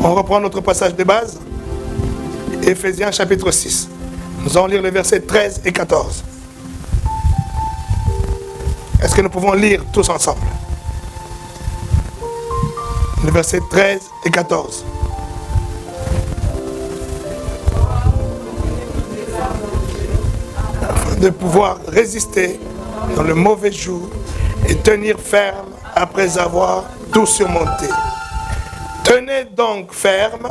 On reprend notre passage de base. Éphésiens chapitre 6. Nous allons lire les versets 13 et 14. Est-ce que nous pouvons lire tous ensemble? Les versets 13 et 14. Afin de pouvoir résister dans le mauvais jour et tenir ferme après avoir tout surmonté. Tenez donc ferme.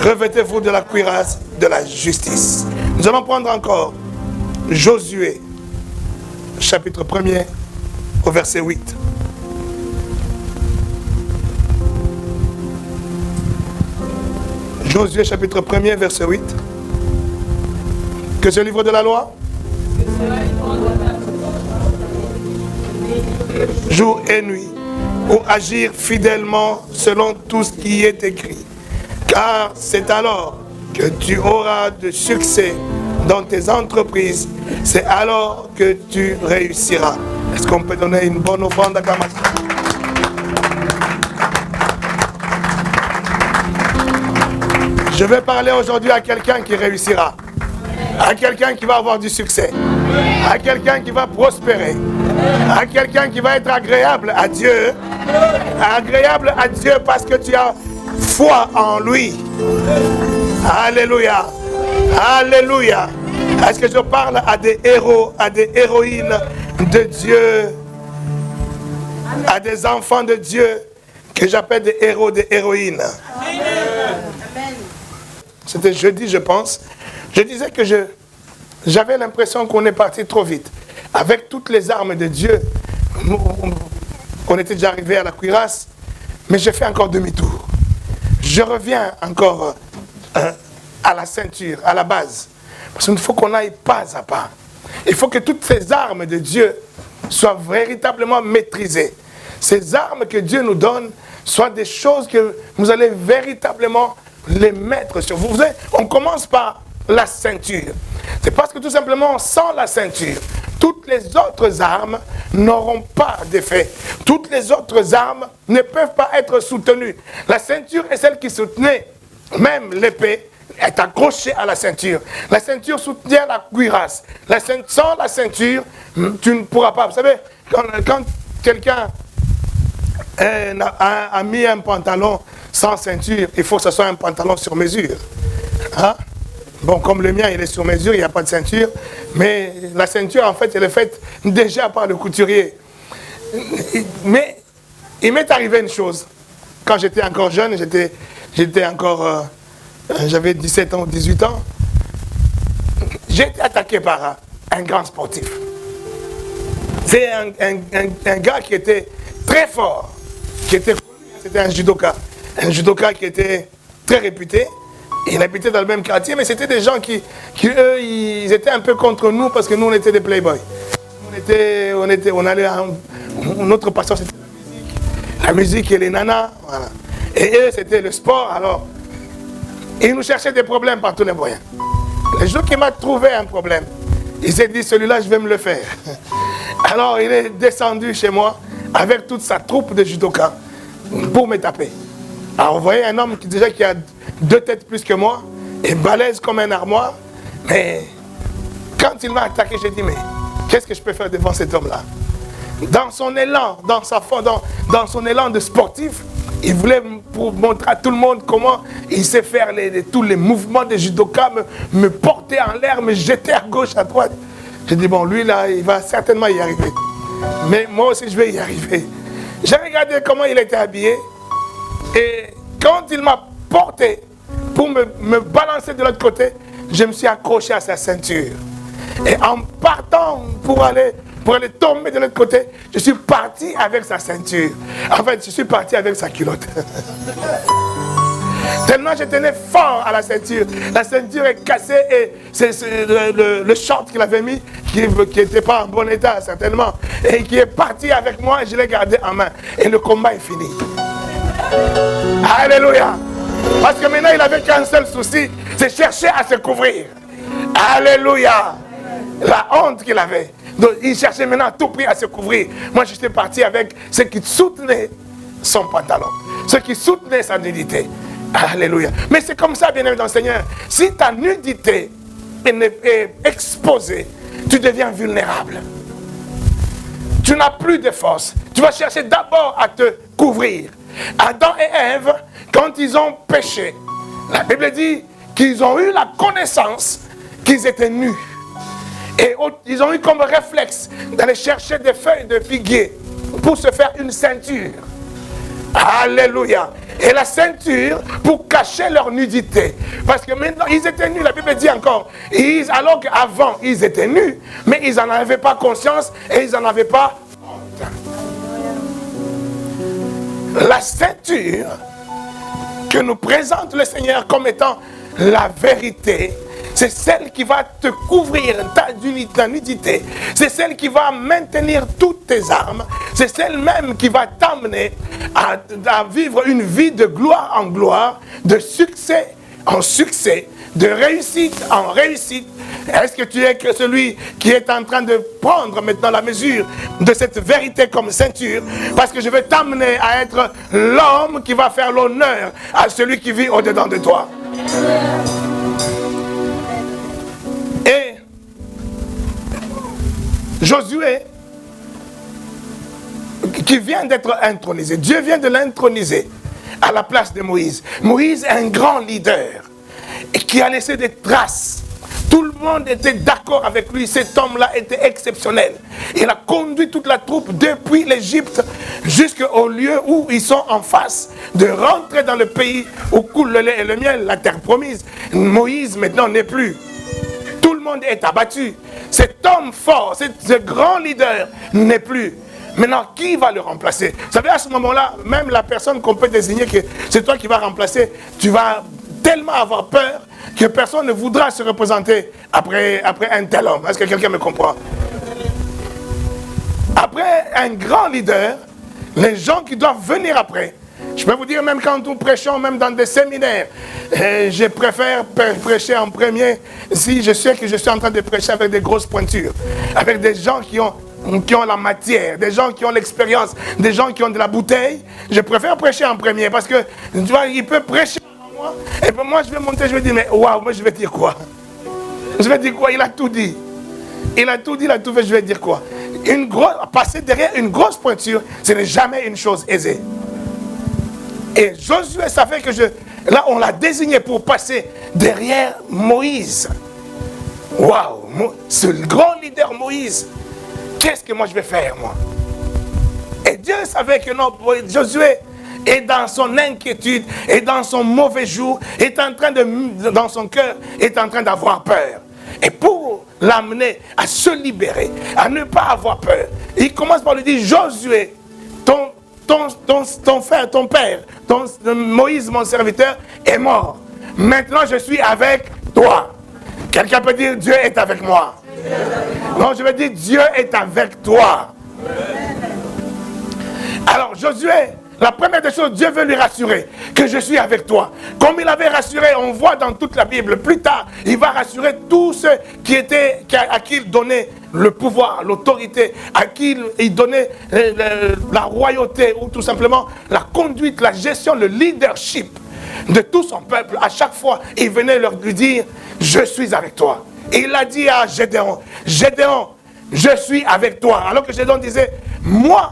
Revêtez-vous de la cuirasse de la justice. Nous allons prendre encore Josué, chapitre 1er, au verset 8. Josué, chapitre 1er, verset 8. Que ce livre de la loi, jour et nuit, pour agir fidèlement selon tout ce qui est écrit. Car c'est alors que tu auras de succès dans tes entreprises. C'est alors que tu réussiras. Est-ce qu'on peut donner une bonne offrande d'acclamation? Je vais parler aujourd'hui à quelqu'un qui réussira. À quelqu'un qui va avoir du succès. À quelqu'un qui va prospérer. À quelqu'un qui va être agréable à Dieu. Agréable à Dieu parce que tu as foi en lui. Alléluia. Alléluia. Est-ce que je parle à des héros, à des héroïnes de Dieu, à des enfants de Dieu que j'appelle des héros, des héroïnes? Amen. C'était jeudi, je pense. Je disais que j'avais l'impression qu'on est parti trop vite. Avec toutes les armes de Dieu, on était déjà arrivé à la cuirasse, mais j'ai fait encore demi-tour. Je reviens encore à la ceinture, à la base. Parce qu'il faut qu'on aille pas à pas. Il faut que toutes ces armes de Dieu soient véritablement maîtrisées. Ces armes que Dieu nous donne soient des choses que vous allez véritablement les mettre sur vous. Vous savez, on commence par la ceinture. C'est parce que tout simplement, sans la ceinture, toutes les autres armes n'auront pas d'effet. Toutes les autres armes ne peuvent pas être soutenues. La ceinture est celle qui soutenait, même l'épée est accrochée à la ceinture. La ceinture soutient la cuirasse. Sans la ceinture, tu ne pourras pas. Vous savez, quand quelqu'un a mis un pantalon sans ceinture, il faut que ce soit un pantalon sur mesure. Hein? Bon, comme le mien, il est sur mesure, il n'y a pas de ceinture. Mais la ceinture, en fait, elle est faite déjà par le couturier. Mais il m'est arrivé une chose. Quand j'étais encore jeune, j'avais 17 ans ou 18 ans. J'ai été attaqué par un grand sportif. C'est un gars qui était très fort. C'était un judoka. Un judoka qui était très réputé. Il habitait dans le même quartier, mais c'était des gens qui eux, ils étaient un peu contre nous parce que nous, on était des playboys. On allait notre passion, c'était la musique et les nanas. Voilà. Et eux, c'était le sport. Alors, ils nous cherchaient des problèmes par tous les moyens. Le jour qu'il m'a trouvé un problème, il s'est dit, celui-là, je vais me le faire. Alors, il est descendu chez moi avec toute sa troupe de judokas pour me taper. Alors, vous voyez un homme qui a 2 têtes plus que moi, et balèze comme un armoire, mais quand il m'a attaqué, j'ai dit, mais qu'est-ce que je peux faire devant cet homme-là? Dans son élan, dans son élan de sportif, il voulait montrer à tout le monde comment il sait faire tous les mouvements de judoka, me porter en l'air, me jeter à gauche, à droite. J'ai dit, bon, lui là, il va certainement y arriver. Mais moi aussi, je vais y arriver. J'ai regardé comment il était habillé, et quand il m'a porté pour me balancer de l'autre côté, je me suis accroché à sa ceinture. Et en partant pour aller tomber de l'autre côté, je suis parti avec sa ceinture. En fait, je suis parti avec sa culotte. Tellement je tenais fort à la ceinture. La ceinture est cassée et c'est le short qu'il avait mis qui n'était pas en bon état certainement. Et qui est parti avec moi et je l'ai gardé en main. Et le combat est fini. Alléluia. Parce que maintenant il n'avait qu'un seul souci, c'est chercher à se couvrir. Alléluia. La honte qu'il avait. Donc, il cherchait maintenant à tout prix à se couvrir. Moi, j'étais parti avec ceux qui soutenaient son pantalon, ceux qui soutenaient sa nudité. Alléluia. Mais c'est comme ça, bien-aimé dans le Seigneur. Si ta nudité est exposée, tu deviens vulnérable. Tu n'as plus de force. Tu vas chercher d'abord à te couvrir. Adam et Ève, quand ils ont péché, la Bible dit qu'ils ont eu la connaissance qu'ils étaient nus. Et ils ont eu comme réflexe d'aller chercher des feuilles de figuier pour se faire une ceinture. Alléluia. Et la ceinture pour cacher leur nudité. Parce que maintenant, ils étaient nus. La Bible dit encore, alors qu'avant, ils étaient nus, mais ils n'en avaient pas conscience et ils n'en avaient pas honte. La ceinture que nous présente le Seigneur comme étant la vérité, c'est celle qui va te couvrir ta nudité. C'est celle qui va maintenir toutes tes armes. C'est celle même qui va t'amener à vivre une vie de gloire en gloire, de succès en succès, de réussite en réussite. Est-ce que tu es que celui qui est en train de prendre maintenant la mesure de cette vérité comme ceinture? Parce que je vais t'amener à être l'homme qui va faire l'honneur à celui qui vit au-dedans de toi. Et Josué, qui vient d'être intronisé, Dieu vient de l'introniser à la place de Moïse. Moïse est un grand leader et qui a laissé des traces. Tout le monde était d'accord avec lui. Cet homme-là était exceptionnel. Il a conduit toute la troupe depuis l'Égypte jusqu'au lieu où ils sont en face de rentrer dans le pays où coule le lait et le miel, la terre promise. Moïse maintenant n'est plus. Tout le monde est abattu. Cet homme fort, ce grand leader n'est plus. Maintenant, qui va le remplacer? Vous savez, à ce moment-là, même la personne qu'on peut désigner que c'est toi qui vas remplacer, tu vas tellement avoir peur que personne ne voudra se représenter après un tel homme. Est-ce que quelqu'un me comprend? Après un grand leader, les gens qui doivent venir après, je peux vous dire, même quand nous prêchons, même dans des séminaires, je préfère prêcher en premier si je sais que je suis en train de prêcher avec des grosses pointures, avec des gens qui ont la matière, des gens qui ont l'expérience, des gens qui ont de la bouteille. Je préfère prêcher en premier parce que, tu vois, il peut prêcher en moi, et puis moi je vais monter, je vais dire, mais waouh, moi je vais dire quoi? Je vais dire quoi? Il a tout dit. Il a tout dit, il a tout fait, je vais dire quoi? Passer derrière une grosse pointure, ce n'est jamais une chose aisée. Et Josué savait que là, on l'a désigné pour passer derrière Moïse. Waouh, ce grand leader Moïse, qu'est-ce que moi je vais faire, moi? Et Dieu savait que non, Josué est dans son inquiétude, et dans son mauvais jour, dans son cœur, est en train d'avoir peur. Et pour l'amener à se libérer, à ne pas avoir peur, il commence par lui dire, Josué, ton frère, ton père, Moïse, mon serviteur, est mort. Maintenant, je suis avec toi. Quelqu'un peut dire, Dieu est avec moi. Non, je veux dire, Dieu est avec toi. Alors, Josué, la première des choses, Dieu veut lui rassurer que je suis avec toi. Comme il avait rassuré, on voit dans toute la Bible, plus tard, il va rassurer tous ceux à qui il donnait le pouvoir, l'autorité, à qui il donnait la royauté, ou tout simplement la conduite, la gestion, le leadership de tout son peuple. À chaque fois, il venait lui dire, je suis avec toi. Et il a dit à Gédéon, Gédéon, je suis avec toi. Alors que Gédéon disait, moi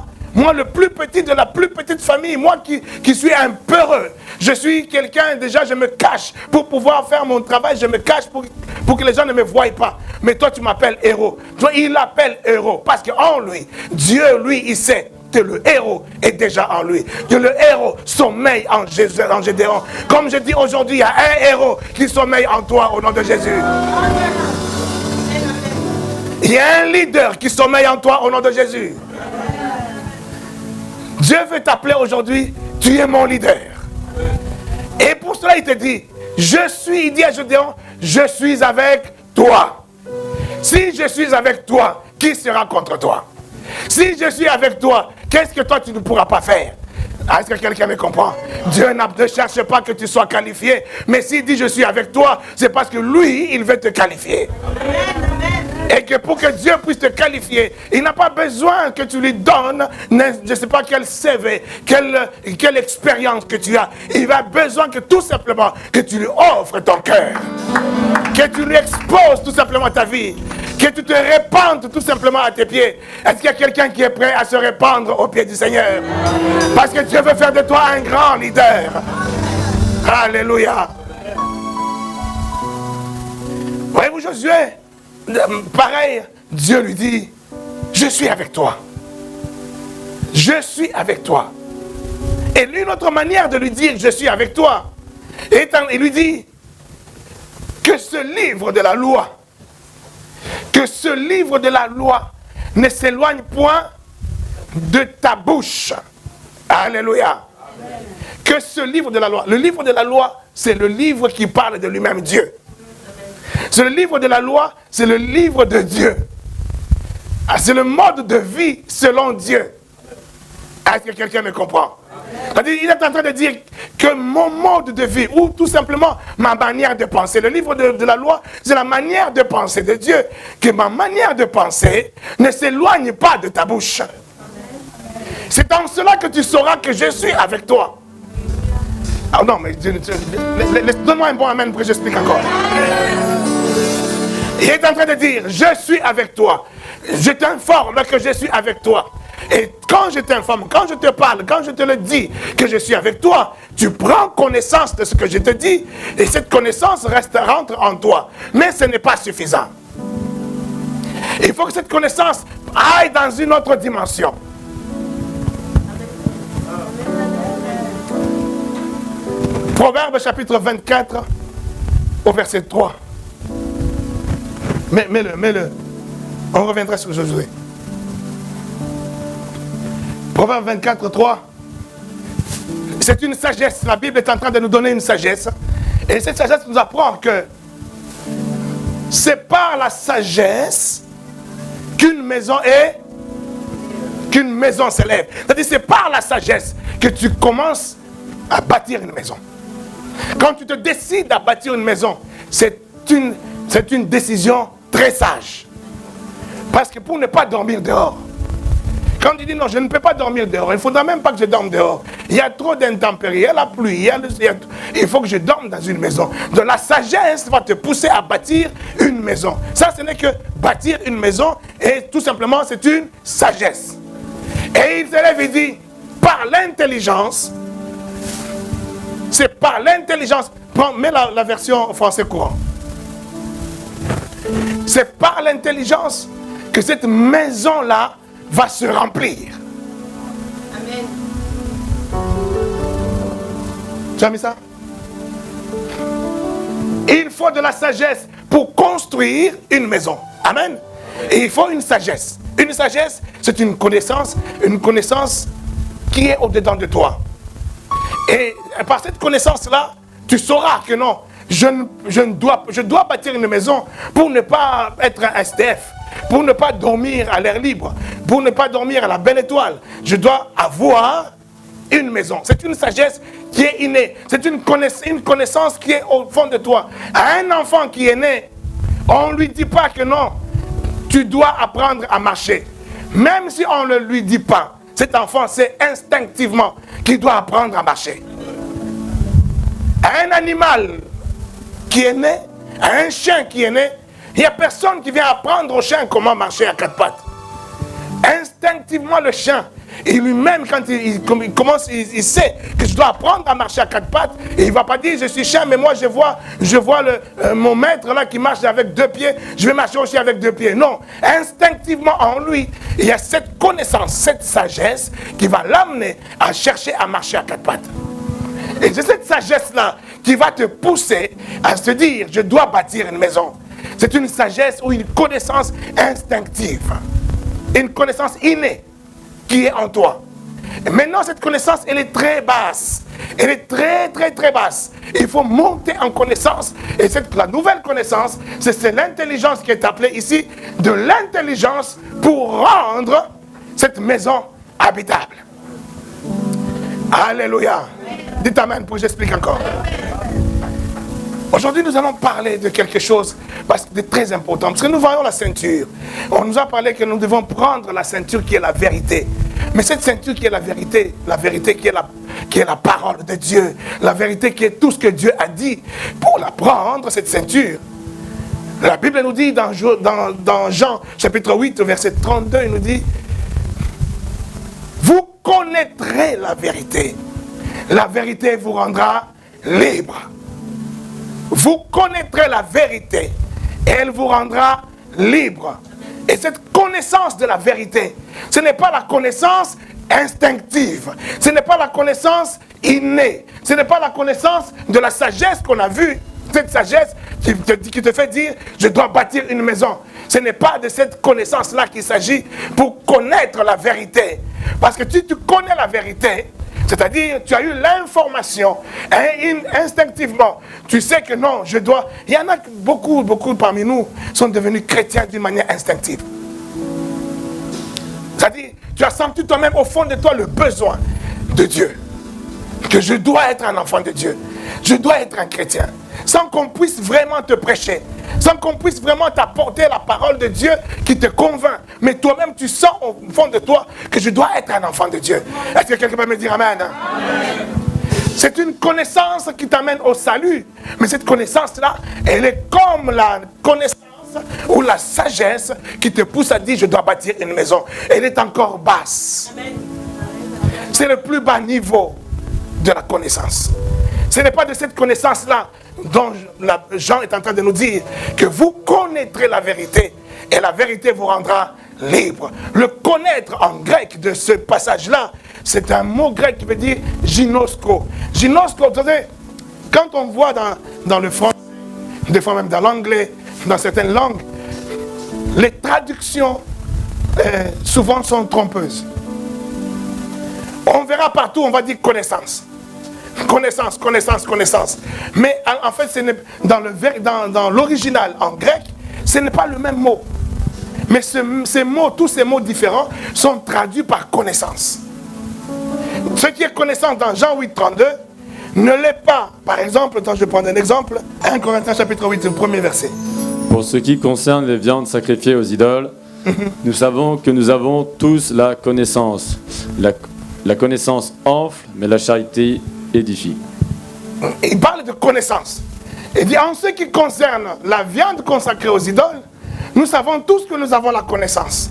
le plus petit de la plus petite famille, moi qui suis un peureux, je suis quelqu'un, déjà je me cache pour pouvoir faire mon travail, je me cache pour que les gens ne me voient pas. Mais toi tu m'appelles héros. Toi il l'appelle héros parce qu'en lui, Dieu lui il sait que le héros est déjà en lui. Que le héros sommeille en Jésus, en Gédéon. Comme je dis aujourd'hui, il y a un héros qui sommeille en toi au nom de Jésus. Il y a un leader qui sommeille en toi au nom de Jésus. Dieu veut t'appeler aujourd'hui, tu es mon leader. Et pour cela, il te dit, il dit à Gédéon, je suis avec toi. Si je suis avec toi, qui sera contre toi? Si je suis avec toi, qu'est-ce que toi tu ne pourras pas faire? Est-ce que quelqu'un me comprend? Dieu ne cherche pas que tu sois qualifié, mais s'il dit je suis avec toi, c'est parce que lui, il veut te qualifier. Et que pour que Dieu puisse te qualifier, il n'a pas besoin que tu lui donnes, je ne sais pas quel CV, quelle expérience que tu as. Il a besoin que tout simplement, que tu lui offres ton cœur. Que tu lui exposes tout simplement ta vie. Que tu te répandes tout simplement à tes pieds. Est-ce qu'il y a quelqu'un qui est prêt à se répandre aux pieds du Seigneur? Parce que Dieu veut faire de toi un grand leader. Alléluia. Voyez-vous, Josué, pareil, Dieu lui dit, je suis avec toi. Je suis avec toi. Et une autre manière de lui dire, je suis avec toi, il lui dit, que ce livre de la loi, ne s'éloigne point de ta bouche. Alléluia. Amen. Que ce livre de la loi, le livre de la loi, c'est le livre qui parle de lui-même, Dieu. C'est le livre de la loi, c'est le livre de Dieu. C'est le mode de vie selon Dieu. Est-ce que quelqu'un me comprend? Il est en train de dire que mon mode de vie, ou tout simplement ma manière de penser, le livre de la loi, c'est la manière de penser de Dieu. Que ma manière de penser ne s'éloigne pas de ta bouche. C'est en cela que tu sauras que je suis avec toi. Ah non, mais donne-moi un bon amen pour que j'explique encore. Il est en train de dire, je suis avec toi. Je t'informe que je suis avec toi. Et quand je t'informe, quand je te parle, quand je te le dis que je suis avec toi, tu prends connaissance de ce que je te dis et cette connaissance rentre en toi. Mais ce n'est pas suffisant. Il faut que cette connaissance aille dans une autre dimension. Proverbe chapitre 24 au verset 3. Mets-le. On reviendra sur Josué. Proverbe 24, 3. C'est une sagesse. La Bible est en train de nous donner une sagesse. Et cette sagesse nous apprend que c'est par la sagesse qu'une maison s'élève. C'est-à-dire c'est par la sagesse que tu commences à bâtir une maison. Quand tu te décides à bâtir une maison, c'est une décision très sage. Parce que pour ne pas dormir dehors, quand tu dis non, je ne peux pas dormir dehors, il ne faudra même pas que je dorme dehors. Il y a trop d'intempéries, il y a la pluie, il faut que je dorme dans une maison. Donc la sagesse va te pousser à bâtir une maison. Ça, ce n'est que bâtir une maison et tout simplement, c'est une sagesse. Et il se lève et dit, par l'intelligence, c'est par l'intelligence. Mets la version français courant. C'est par l'intelligence que cette maison-là va se remplir. Amen. Tu as mis ça? Il faut de la sagesse pour construire une maison. Amen. Et il faut une sagesse. Une sagesse, c'est une connaissance qui est au-dedans de toi. Et par cette connaissance-là, tu sauras que non, je dois bâtir une maison pour ne pas être un SDF, pour ne pas dormir à l'air libre, pour ne pas dormir à la belle étoile. Je dois avoir une maison. C'est une sagesse qui est innée. C'est une connaissance qui est au fond de toi. À un enfant qui est né, on ne lui dit pas que non, tu dois apprendre à marcher. Même si on ne lui dit pas, cet enfant sait instinctivement qu'il doit apprendre à marcher. À un animal qui est né, à un chien qui est né, il n'y a personne qui vient apprendre au chien comment marcher à quatre pattes. Instinctivement, le chien, et lui-même, quand il commence, il sait que je dois apprendre à marcher à quatre pattes. Et il ne va pas dire, je suis chien, mais moi je vois mon maître là qui marche avec deux pieds, je vais marcher aussi avec deux pieds. Non, instinctivement en lui, il y a cette connaissance, cette sagesse qui va l'amener à chercher à marcher à quatre pattes. Et c'est cette sagesse-là qui va te pousser à se dire, je dois bâtir une maison. C'est une sagesse ou une connaissance instinctive, une connaissance innée qui est en toi. Et maintenant, cette connaissance, elle est très basse. Elle est très, très, très basse. Il faut monter en connaissance. Et la nouvelle connaissance, c'est l'intelligence qui est appelée ici, de l'intelligence pour rendre cette maison habitable. Alléluia. Dites amen pour que j'explique encore. Aujourd'hui, nous allons parler de quelque chose de très important. Parce que nous voyons la ceinture. On nous a parlé que nous devons prendre la ceinture qui est la vérité. Mais cette ceinture qui est la vérité qui est la parole de Dieu, la vérité qui est tout ce que Dieu a dit, pour la prendre, cette ceinture, la Bible nous dit dans Jean chapitre 8, verset 32, il nous dit, vous connaîtrez la vérité vous rendra libre. Vous connaîtrez la vérité et elle vous rendra libre. Et cette connaissance de la vérité, ce n'est pas la connaissance instinctive, ce n'est pas la connaissance innée, ce n'est pas la connaissance de la sagesse qu'on a vue, cette sagesse qui te fait dire je dois bâtir une maison. Ce n'est pas de cette connaissance-là qu'il s'agit pour connaître la vérité. Parce que si tu connais la vérité, c'est-à-dire, tu as eu l'information, et instinctivement, tu sais que non, je dois... Il y en a beaucoup parmi nous sont devenus chrétiens d'une manière instinctive. C'est-à-dire, tu as senti toi-même au fond de toi le besoin de Dieu. Que je dois être un enfant de Dieu. Je dois être un chrétien. Sans qu'on puisse vraiment te prêcher. Sans qu'on puisse vraiment t'apporter la parole de Dieu qui te convainc. Mais toi-même, tu sens au fond de toi que je dois être un enfant de Dieu. Est-ce que quelqu'un peut me dire Amen? Amen. C'est une connaissance qui t'amène au salut. Mais cette connaissance-là, elle est comme la connaissance ou la sagesse qui te pousse à dire je dois bâtir une maison. Elle est encore basse. C'est le plus bas niveau de la connaissance. Ce n'est pas de cette connaissance-là dont Jean est en train de nous dire que vous connaîtrez la vérité et la vérité vous rendra libre. Le connaître en grec de ce passage-là, c'est un mot grec qui veut dire ginosko. Ginosko, vous savez, quand on voit dans le français, des fois même dans l'anglais, dans certaines langues, les traductions souvent sont trompeuses. On verra partout, on va dire connaissance. Connaissance. Mais en fait, dans l'original en grec, ce n'est pas le même mot. Mais tous ces mots différents sont traduits par connaissance. Ce qui est connaissance dans Jean 8, 32 ne l'est pas. Par exemple, je vais prendre un exemple, 1 Corinthiens chapitre 8, le premier verset. Pour ce qui concerne les viandes sacrifiées aux idoles, nous savons que nous avons tous la connaissance. La connaissance enfle, mais la charité édifie. Il parle de connaissance. Il dit en ce qui concerne la viande consacrée aux idoles, nous savons tous que nous avons la connaissance.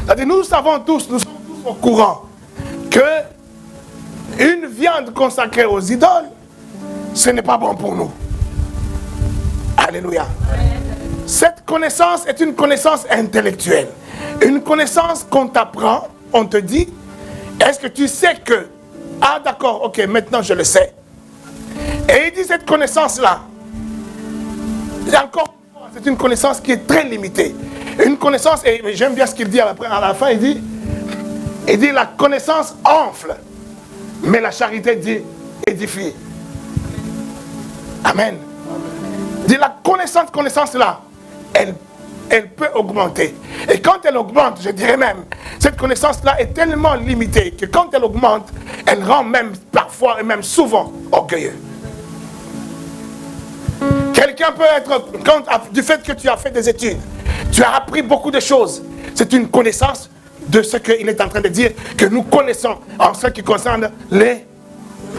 C'est-à-dire nous sommes tous au courant que une viande consacrée aux idoles, ce n'est pas bon pour nous. Alléluia. Cette connaissance est une connaissance intellectuelle. Une connaissance qu'on t'apprend, on te dit, est-ce que tu sais que, ah d'accord, ok, maintenant je le sais. Et il dit cette connaissance-là, c'est une connaissance qui est très limitée. Une connaissance, et j'aime bien ce qu'il dit à la fin, il dit la connaissance enfle, mais la charité dit édifie. Amen. Il dit la connaissance là, elle peut augmenter. Et quand elle augmente, je dirais même, cette connaissance-là est tellement limitée que quand elle augmente, elle rend même parfois et même souvent orgueilleux. Quelqu'un peut être, du fait que tu as fait des études, tu as appris beaucoup de choses. C'est une connaissance de ce qu'il est en train de dire, que nous connaissons en ce qui concerne les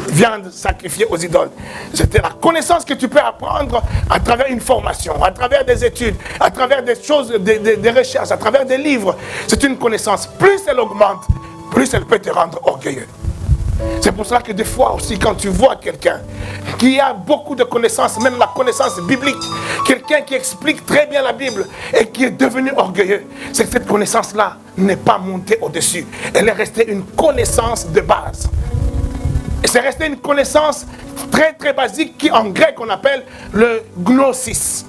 viandes sacrifiées aux idoles. C'était la connaissance que tu peux apprendre à travers une formation, à travers des études, à travers des choses, des recherches, à travers des livres. C'est une connaissance. Plus elle augmente, plus elle peut te rendre orgueilleux. C'est pour cela que des fois aussi, quand tu vois quelqu'un qui a beaucoup de connaissances, même la connaissance biblique, quelqu'un qui explique très bien la Bible et qui est devenu orgueilleux, c'est que cette connaissance-là n'est pas montée au-dessus. Elle est restée une connaissance de base. Et c'est resté une connaissance très très basique qui en grec on appelle le gnosis.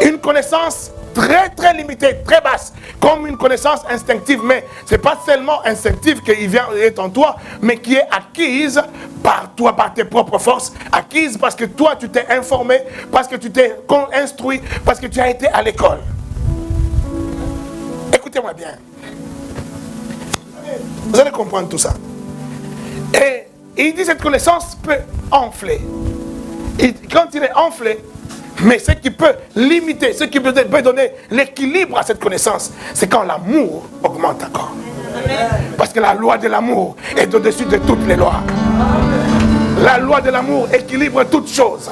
Une connaissance très très limitée, très basse, comme une connaissance instinctive, mais ce n'est pas seulement instinctive qui vient être en toi, mais qui est acquise par toi, par tes propres forces, acquise parce que toi tu t'es informé, parce que tu t'es instruit, parce que tu as été à l'école. Écoutez-moi bien. Vous allez comprendre tout ça. Et il dit cette connaissance peut enfler. quand il est enflé, mais ce qui peut limiter, ce qui peut donner l'équilibre à cette connaissance, c'est quand l'amour augmente encore. Parce que la loi de l'amour est au-dessus de toutes les lois. La loi de l'amour équilibre toutes choses.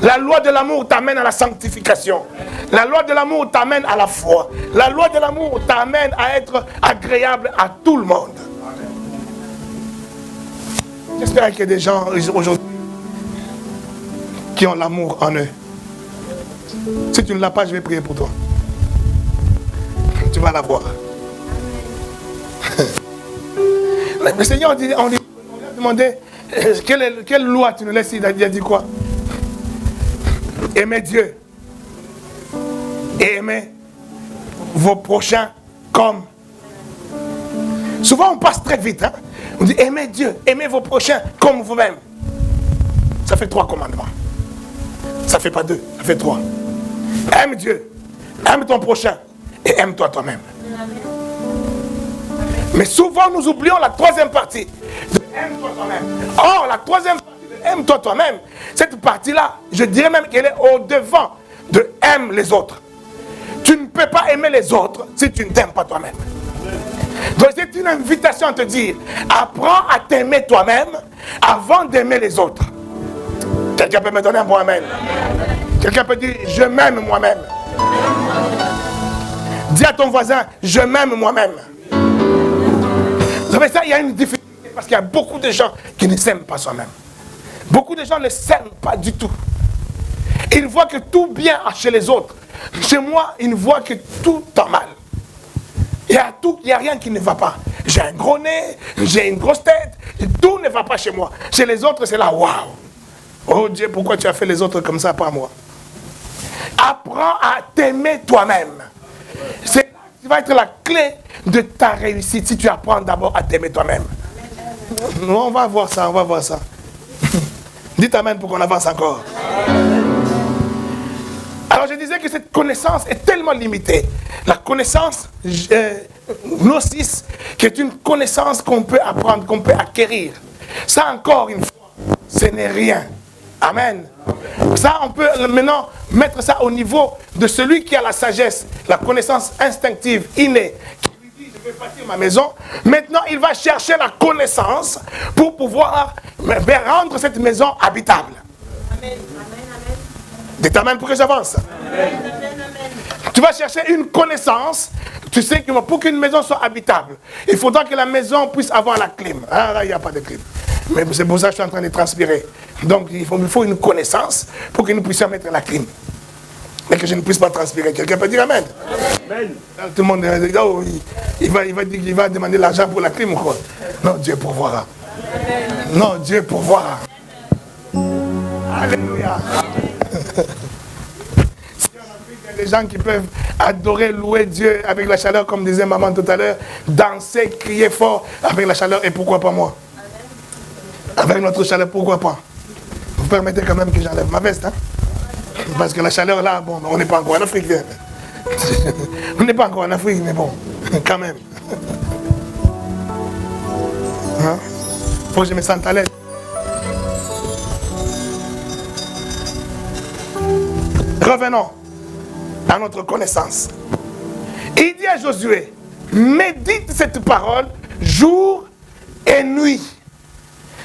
La loi de l'amour t'amène à la sanctification. La loi de l'amour t'amène à la foi. La loi de l'amour t'amène à être agréable à tout le monde. J'espère qu'il y a des gens aujourd'hui qui ont l'amour en eux. Si tu ne l'as pas, je vais prier pour toi. Tu vas l'avoir. Le Seigneur dit, on lui a demandé quelle loi tu nous laisses. Il a dit quoi? Aimez Dieu et aimez vos prochains comme. Souvent on passe très vite. Hein? On dit aimez Dieu, aimez vos prochains comme vous-même. Ça fait 3 commandements. Ça fait pas 2, ça fait 3. Aime Dieu, aime ton prochain et aime-toi toi-même. Mais souvent nous oublions la 3e partie de aime-toi toi-même. Or la 3e partie de aime-toi toi-même, cette partie-là, je dirais même qu'elle est au-devant de aime les autres. Tu ne peux pas aimer les autres si tu ne t'aimes pas toi-même. Donc c'est une invitation à te dire, apprends à t'aimer toi-même avant d'aimer les autres. Quelqu'un peut me donner un bon amen? Quelqu'un peut dire, je m'aime moi-même. Dis à ton voisin, je m'aime moi-même. Vous savez ça, il y a une difficulté parce qu'il y a beaucoup de gens qui ne s'aiment pas soi-même. Beaucoup de gens ne s'aiment pas du tout. Ils voient que tout bien chez les autres. Chez moi, ils voient que tout est mal. Il n'y a rien qui ne va pas. J'ai un gros nez, j'ai une grosse tête, tout ne va pas chez moi. Chez les autres, c'est là, waouh. Oh Dieu, pourquoi tu as fait les autres comme ça, pas moi? Apprends à t'aimer toi-même. C'est là qui va être la clé de ta réussite si tu apprends d'abord à t'aimer toi-même. On va voir ça, on va voir ça. Dites amen pour qu'on avance encore. Alors je disais que cette connaissance est tellement limitée. La connaissance gnosis, qui est une connaissance qu'on peut apprendre, qu'on peut acquérir. Ça encore une fois, ce n'est rien. Amen. Ça, on peut maintenant mettre ça au niveau de celui qui a la sagesse, la connaissance instinctive, innée, qui lui dit, je vais bâtir ma maison. Maintenant, il va chercher la connaissance pour pouvoir rendre cette maison habitable. Amen. Dites amen pour que j'avance. Tu vas chercher une connaissance. Tu sais que pour qu'une maison soit habitable, il faudra que la maison puisse avoir la clim. Ah là, il n'y a pas de clim. Mais c'est pour ça que je suis en train de transpirer. Donc il faut une connaissance pour que nous puissions mettre la clim. Mais que je ne puisse pas transpirer. Quelqu'un peut dire amen. Amen. Tout le monde dit, oh, il va demander l'argent pour la clim ou quoi? Non, Dieu pourvoira. Non, Dieu pourvoira. Alléluia. Si en Afrique, il y a des gens qui peuvent adorer, louer Dieu avec la chaleur, comme disait maman tout à l'heure, danser, crier fort avec la chaleur, et pourquoi pas moi? Avec notre chaleur, pourquoi pas? Vous permettez quand même que j'enlève ma veste, hein? Parce que la chaleur là, bon, on n'est pas encore en Afrique. On n'est pas encore en Afrique, mais bon, quand même. Hein? Faut que je me sente à l'aise. Revenons à notre connaissance. Il dit à Josué, médite cette parole jour et nuit.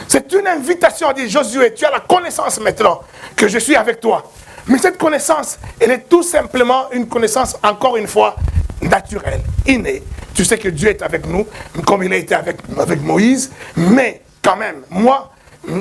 C'est une invitation à dire, Josué, tu as la connaissance maintenant que je suis avec toi. Mais cette connaissance, elle est tout simplement une connaissance, encore une fois, naturelle, innée. Tu sais que Dieu est avec nous, comme il a été avec Moïse, mais quand même, moi,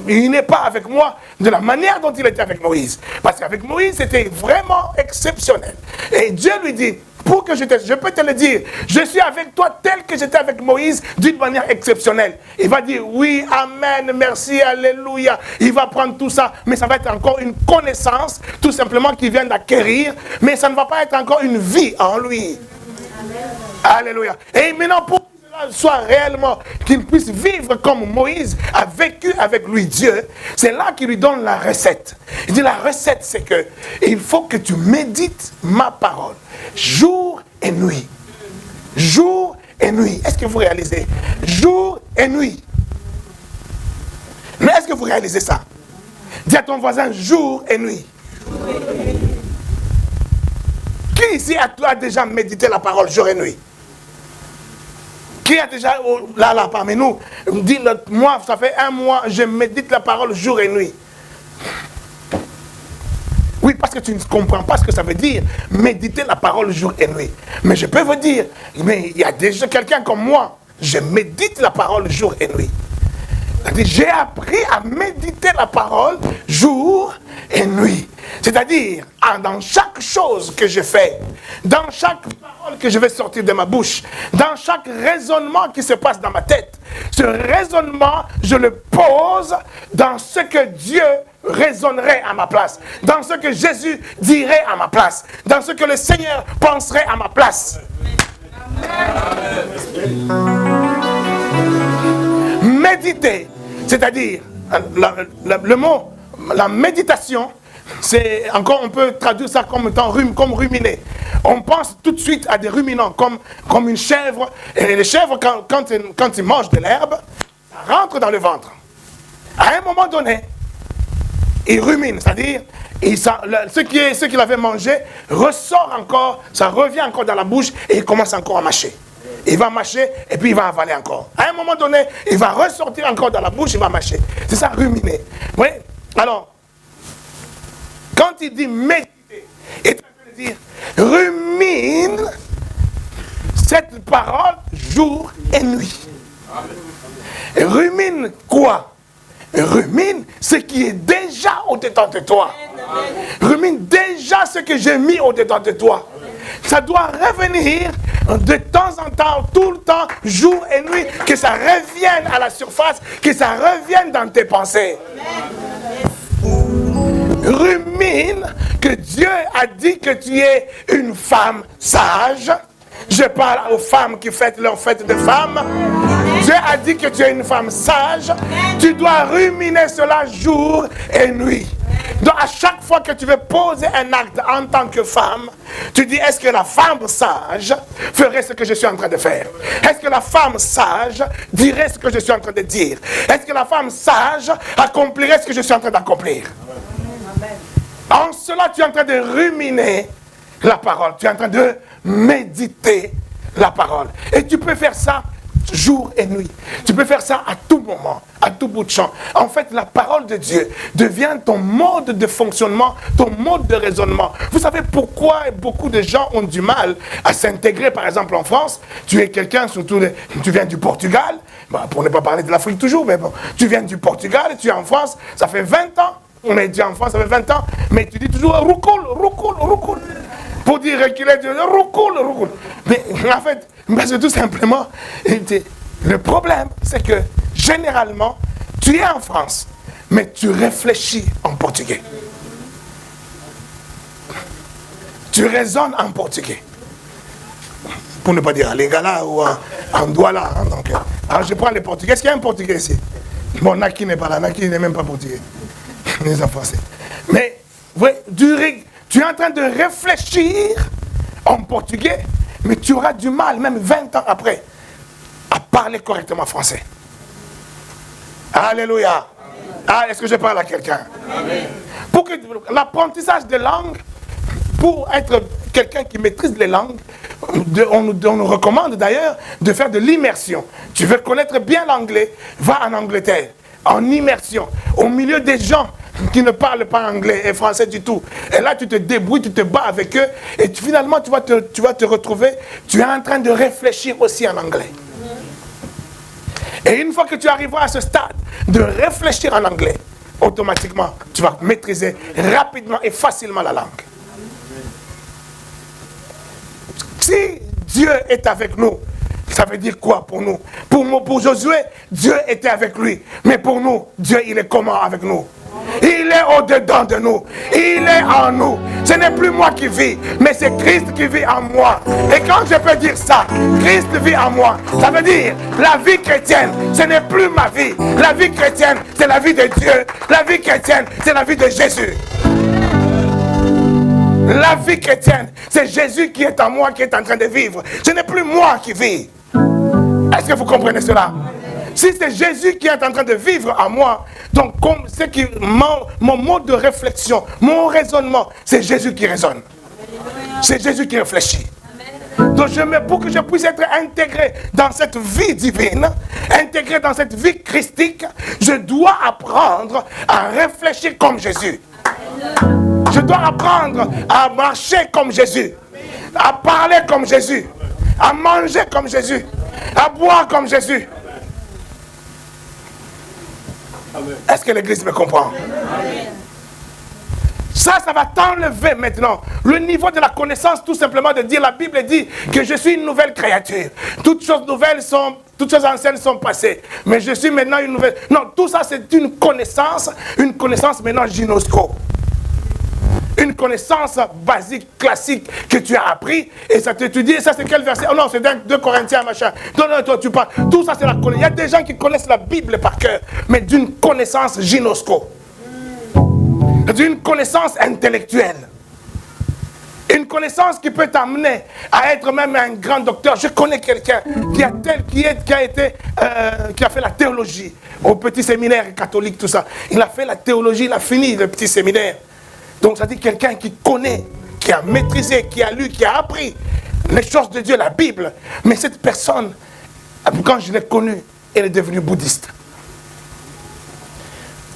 il n'est pas avec moi de la manière dont il était avec Moïse. Parce qu'avec Moïse, c'était vraiment exceptionnel. Et Dieu lui dit, pour que je peux te le dire, je suis avec toi tel que j'étais avec Moïse d'une manière exceptionnelle. Il va dire, oui, amen, merci, alléluia. Il va prendre tout ça, mais ça va être encore une connaissance, tout simplement qu'il vient d'acquérir, mais ça ne va pas être encore une vie en lui. Alléluia. Et maintenant, pour soit réellement, qu'il puisse vivre comme Moïse a vécu avec lui Dieu, c'est là qu'il lui donne la recette. Il dit la recette, c'est que il faut que tu médites ma parole jour et nuit. Jour et nuit. Est-ce que vous réalisez? Jour et nuit. Mais est-ce que vous réalisez ça? Dis à ton voisin jour et nuit. Qui ici a déjà médité la parole jour et nuit? Qui a déjà, là, parmi nous, dit, moi, ça fait 1 mois, je médite la parole jour et nuit. Oui, parce que tu ne comprends pas ce que ça veut dire, méditer la parole jour et nuit. Mais je peux vous dire, mais il y a déjà quelqu'un comme moi, je médite la parole jour et nuit. J'ai appris à méditer la parole jour et nuit. C'est-à-dire, dans chaque chose que je fais, dans chaque parole que je vais sortir de ma bouche, dans chaque raisonnement qui se passe dans ma tête, ce raisonnement, je le pose dans ce que Dieu raisonnerait à ma place, dans ce que Jésus dirait à ma place, dans ce que le Seigneur penserait à ma place. Méditer, c'est-à-dire, le mot, la méditation, c'est encore, on peut traduire ça comme étant comme ruminer. On pense tout de suite à des ruminants, comme une chèvre. Et les chèvres, quand ils mangent de l'herbe, ça rentre dans le ventre. À un moment donné, ils ruminent, c'est-à-dire, ce qu'il avait mangé ressort encore, ça revient encore dans la bouche et il commence encore à mâcher. Il va mâcher et puis il va avaler encore. À un moment donné, il va ressortir encore dans la bouche, il va mâcher. C'est ça, ruminer. Oui. Alors, quand il dit méditer, il est en train de dire rumine cette parole jour et nuit. Rumine quoi? Rumine ce qui est déjà au-dedans de toi. Rumine déjà ce que j'ai mis au-dedans de toi. Ça doit revenir de temps en temps, tout le temps, jour et nuit, que ça revienne à la surface, que ça revienne dans tes pensées. Rumine que Dieu a dit que tu es une femme sage. Je parle aux femmes qui fêtent leur fête de femmes. Dieu a dit que tu es une femme sage. Tu dois ruminer cela jour et nuit. Donc à chaque fois que tu veux poser un acte en tant que femme, tu dis, est-ce que la femme sage ferait ce que je suis en train de faire? Est-ce que la femme sage dirait ce que je suis en train de dire? Est-ce que la femme sage accomplirait ce que je suis en train d'accomplir? En cela, tu es en train de ruminer la parole. Tu es en train de méditer la parole. Et tu peux faire ça jour et nuit. Tu peux faire ça à tout moment, à tout bout de champ. En fait, la parole de Dieu devient ton mode de fonctionnement, ton mode de raisonnement. Vous savez pourquoi beaucoup de gens ont du mal à s'intégrer, par exemple en France? Tu es quelqu'un, surtout, tu viens du Portugal, pour ne pas parler de l'Afrique toujours, mais bon, tu viens du Portugal, tu es en France, ça fait 20 ans. On est dit en France, ça fait 20 ans, mais tu dis toujours roucoule, roucoule, roucoule. Pour dire qu'il est roucoule, roucoule. Mais en fait, c'est tout simplement, le problème, c'est que généralement, tu es en France, mais tu réfléchis en portugais. Tu raisonnes en portugais. Pour ne pas dire lingala ou en douala. Hein, donc, alors je prends les portugais. Est-ce qu'il y a un portugais ici? Bon, Naki n'est pas là. Naki n'est même pas portugais. Les Français. Mais ouais, tu es en train de réfléchir en portugais, mais tu auras du mal, même 20 ans après, à parler correctement français. Alléluia. Ah, est-ce que je parle à quelqu'un? Pour que l'apprentissage des langues, pour être quelqu'un qui maîtrise les langues, on nous recommande d'ailleurs de faire de l'immersion. Tu veux connaître bien l'anglais, va en Angleterre, en immersion, au milieu des gens qui ne parlent pas anglais et français du tout. Et là, tu te débrouilles, tu te bats avec eux, et finalement, tu vas te retrouver, tu es en train de réfléchir aussi en anglais. Et une fois que tu arriveras à ce stade de réfléchir en anglais, automatiquement, tu vas maîtriser rapidement et facilement la langue. Si Dieu est avec nous, ça veut dire quoi pour nous? Pour Josué, Dieu était avec lui. Mais pour nous, Dieu, il est comment avec nous? Il est au-dedans de nous. Il est en nous. Ce n'est plus moi qui vis, mais c'est Christ qui vit en moi. Et quand je peux dire ça, Christ vit en moi, ça veut dire la vie chrétienne, ce n'est plus ma vie. La vie chrétienne, c'est la vie de Dieu. La vie chrétienne, c'est la vie de Jésus. La vie chrétienne, c'est Jésus qui est en moi, qui est en train de vivre. Ce n'est plus moi qui vis. Est-ce que vous comprenez cela? Si c'est Jésus qui est en train de vivre en moi, donc mon mode de réflexion, mon raisonnement, c'est Jésus qui raisonne. C'est Jésus qui réfléchit. Donc pour que je puisse être intégré dans cette vie divine, intégré dans cette vie christique, je dois apprendre à réfléchir comme Jésus. Je dois apprendre à marcher comme Jésus, à parler comme Jésus, à manger comme Jésus, à boire comme Jésus. Est-ce que l'Église me comprend? Ça va t'enlever maintenant le niveau de la connaissance, tout simplement de dire, la Bible dit que je suis une nouvelle créature. Toutes choses anciennes sont passées, mais je suis maintenant une nouvelle. Non, tout ça c'est une connaissance maintenant gynoscope. Une connaissance basique, classique que tu as appris, et ça t'étudie, et ça c'est quel verset? Oh non, c'est 2 Corinthiens, machin. Non, toi tu parles. Tout ça c'est la connaissance. Il y a des gens qui connaissent la Bible par cœur, mais d'une connaissance gynoscope. D'une connaissance intellectuelle. Une connaissance qui peut t'amener à être même un grand docteur. Je connais quelqu'un qui a fait la théologie au petit séminaire catholique, tout ça. Il a fait la théologie, il a fini le petit séminaire. Donc ça dit quelqu'un qui connaît, qui a maîtrisé, qui a lu, qui a appris les choses de Dieu, la Bible. Mais cette personne, quand je l'ai connue, elle est devenue bouddhiste.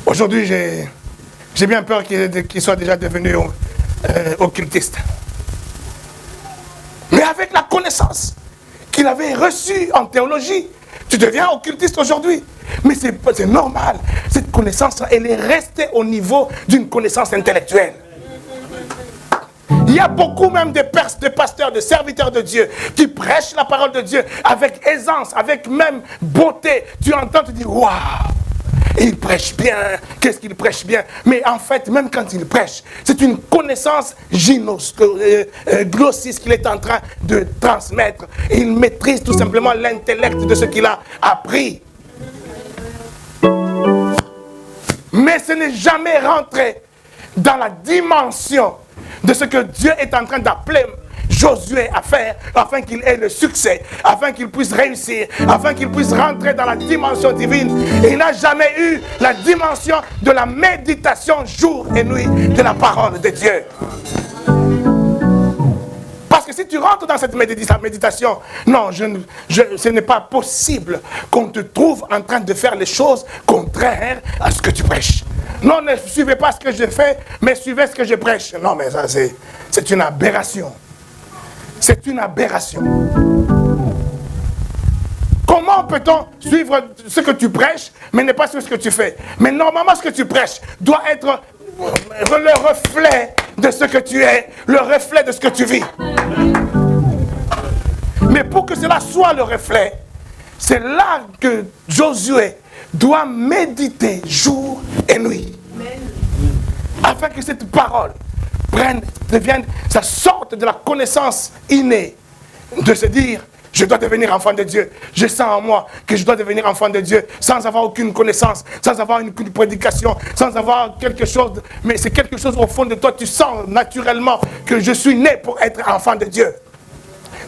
Aujourd'hui, j'ai bien peur qu'il soit déjà devenu occultiste. Mais avec la connaissance qu'il avait reçue en théologie, tu deviens occultiste aujourd'hui. Mais c'est normal. Cette connaissance, elle est restée au niveau d'une connaissance intellectuelle. Il y a beaucoup même de pasteurs, de serviteurs de Dieu qui prêchent la parole de Dieu avec aisance, avec même beauté. Tu entends, tu dis, waouh! Il prêche bien, qu'est-ce qu'il prêche bien? Mais en fait, même quand il prêche, c'est une connaissance glossiste qu'il est en train de transmettre. Il maîtrise tout simplement l'intellect de ce qu'il a appris. Mais ce n'est jamais rentré dans la dimension de ce que Dieu est en train d'appeler Josué à faire, afin qu'il ait le succès, afin qu'il puisse réussir, afin qu'il puisse rentrer dans la dimension divine. Et il n'a jamais eu la dimension de la méditation jour et nuit de la parole de Dieu. Parce que si tu rentres dans cette méditation, non, ce n'est pas possible qu'on te trouve en train de faire les choses contraires à ce que tu prêches. Non, ne suivez pas ce que je fais, mais suivez ce que je prêche. Non, mais ça, c'est une aberration. C'est une aberration. Comment peut-on suivre ce que tu prêches, mais ne pas suivre ce que tu fais? Mais normalement, ce que tu prêches doit être le reflet de ce que tu es, le reflet de ce que tu vis. Mais pour que cela soit le reflet, c'est là que Josué doit méditer jour et nuit. Afin que cette parole ça sorte de la connaissance innée, de se dire, je dois devenir enfant de Dieu. Je sens en moi que je dois devenir enfant de Dieu sans avoir aucune connaissance, sans avoir une prédication, sans avoir quelque chose. Mais c'est quelque chose au fond de toi, tu sens naturellement que je suis né pour être enfant de Dieu.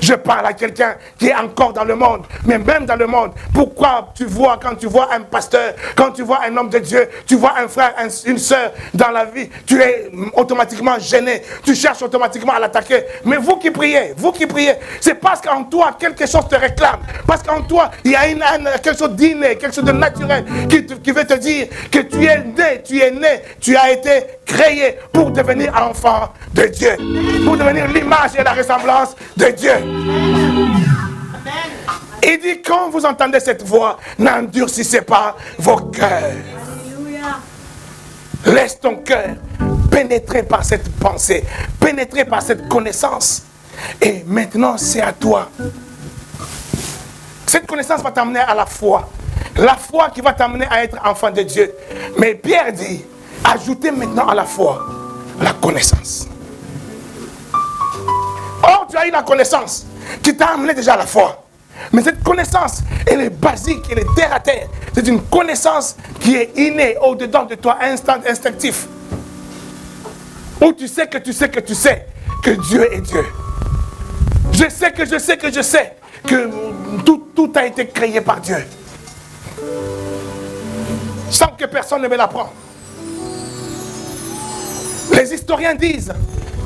Je parle à quelqu'un qui est encore dans le monde, mais même dans le monde. Pourquoi quand tu vois un pasteur, quand tu vois un homme de Dieu, tu vois un frère, une soeur dans la vie, tu es automatiquement gêné, tu cherches automatiquement à l'attaquer. Mais vous qui priez, c'est parce qu'en toi, quelque chose te réclame. Parce qu'en toi, il y a quelque chose d'inné, quelque chose de naturel qui veut te dire que tu es né, tu as été créé pour devenir enfant de Dieu, pour devenir l'image et la ressemblance de Dieu. Il dit, quand vous entendez cette voix, n'endurcissez pas vos cœurs. Laisse ton cœur pénétrer par cette pensée, pénétrer par cette connaissance. Et maintenant, c'est à toi. Cette connaissance va t'amener à la foi. La foi qui va t'amener à être enfant de Dieu. Mais Pierre dit, ajoutez maintenant à la foi la connaissance. Or, tu as eu la connaissance qui t'a amené déjà à la foi. Mais cette connaissance, elle est basique, elle est terre à terre. C'est une connaissance qui est innée au-dedans de toi, instinctif. Où tu sais que tu sais que tu sais que Dieu est Dieu. Je sais que tout a été créé par Dieu. que personne ne me l'apprend. Les historiens disent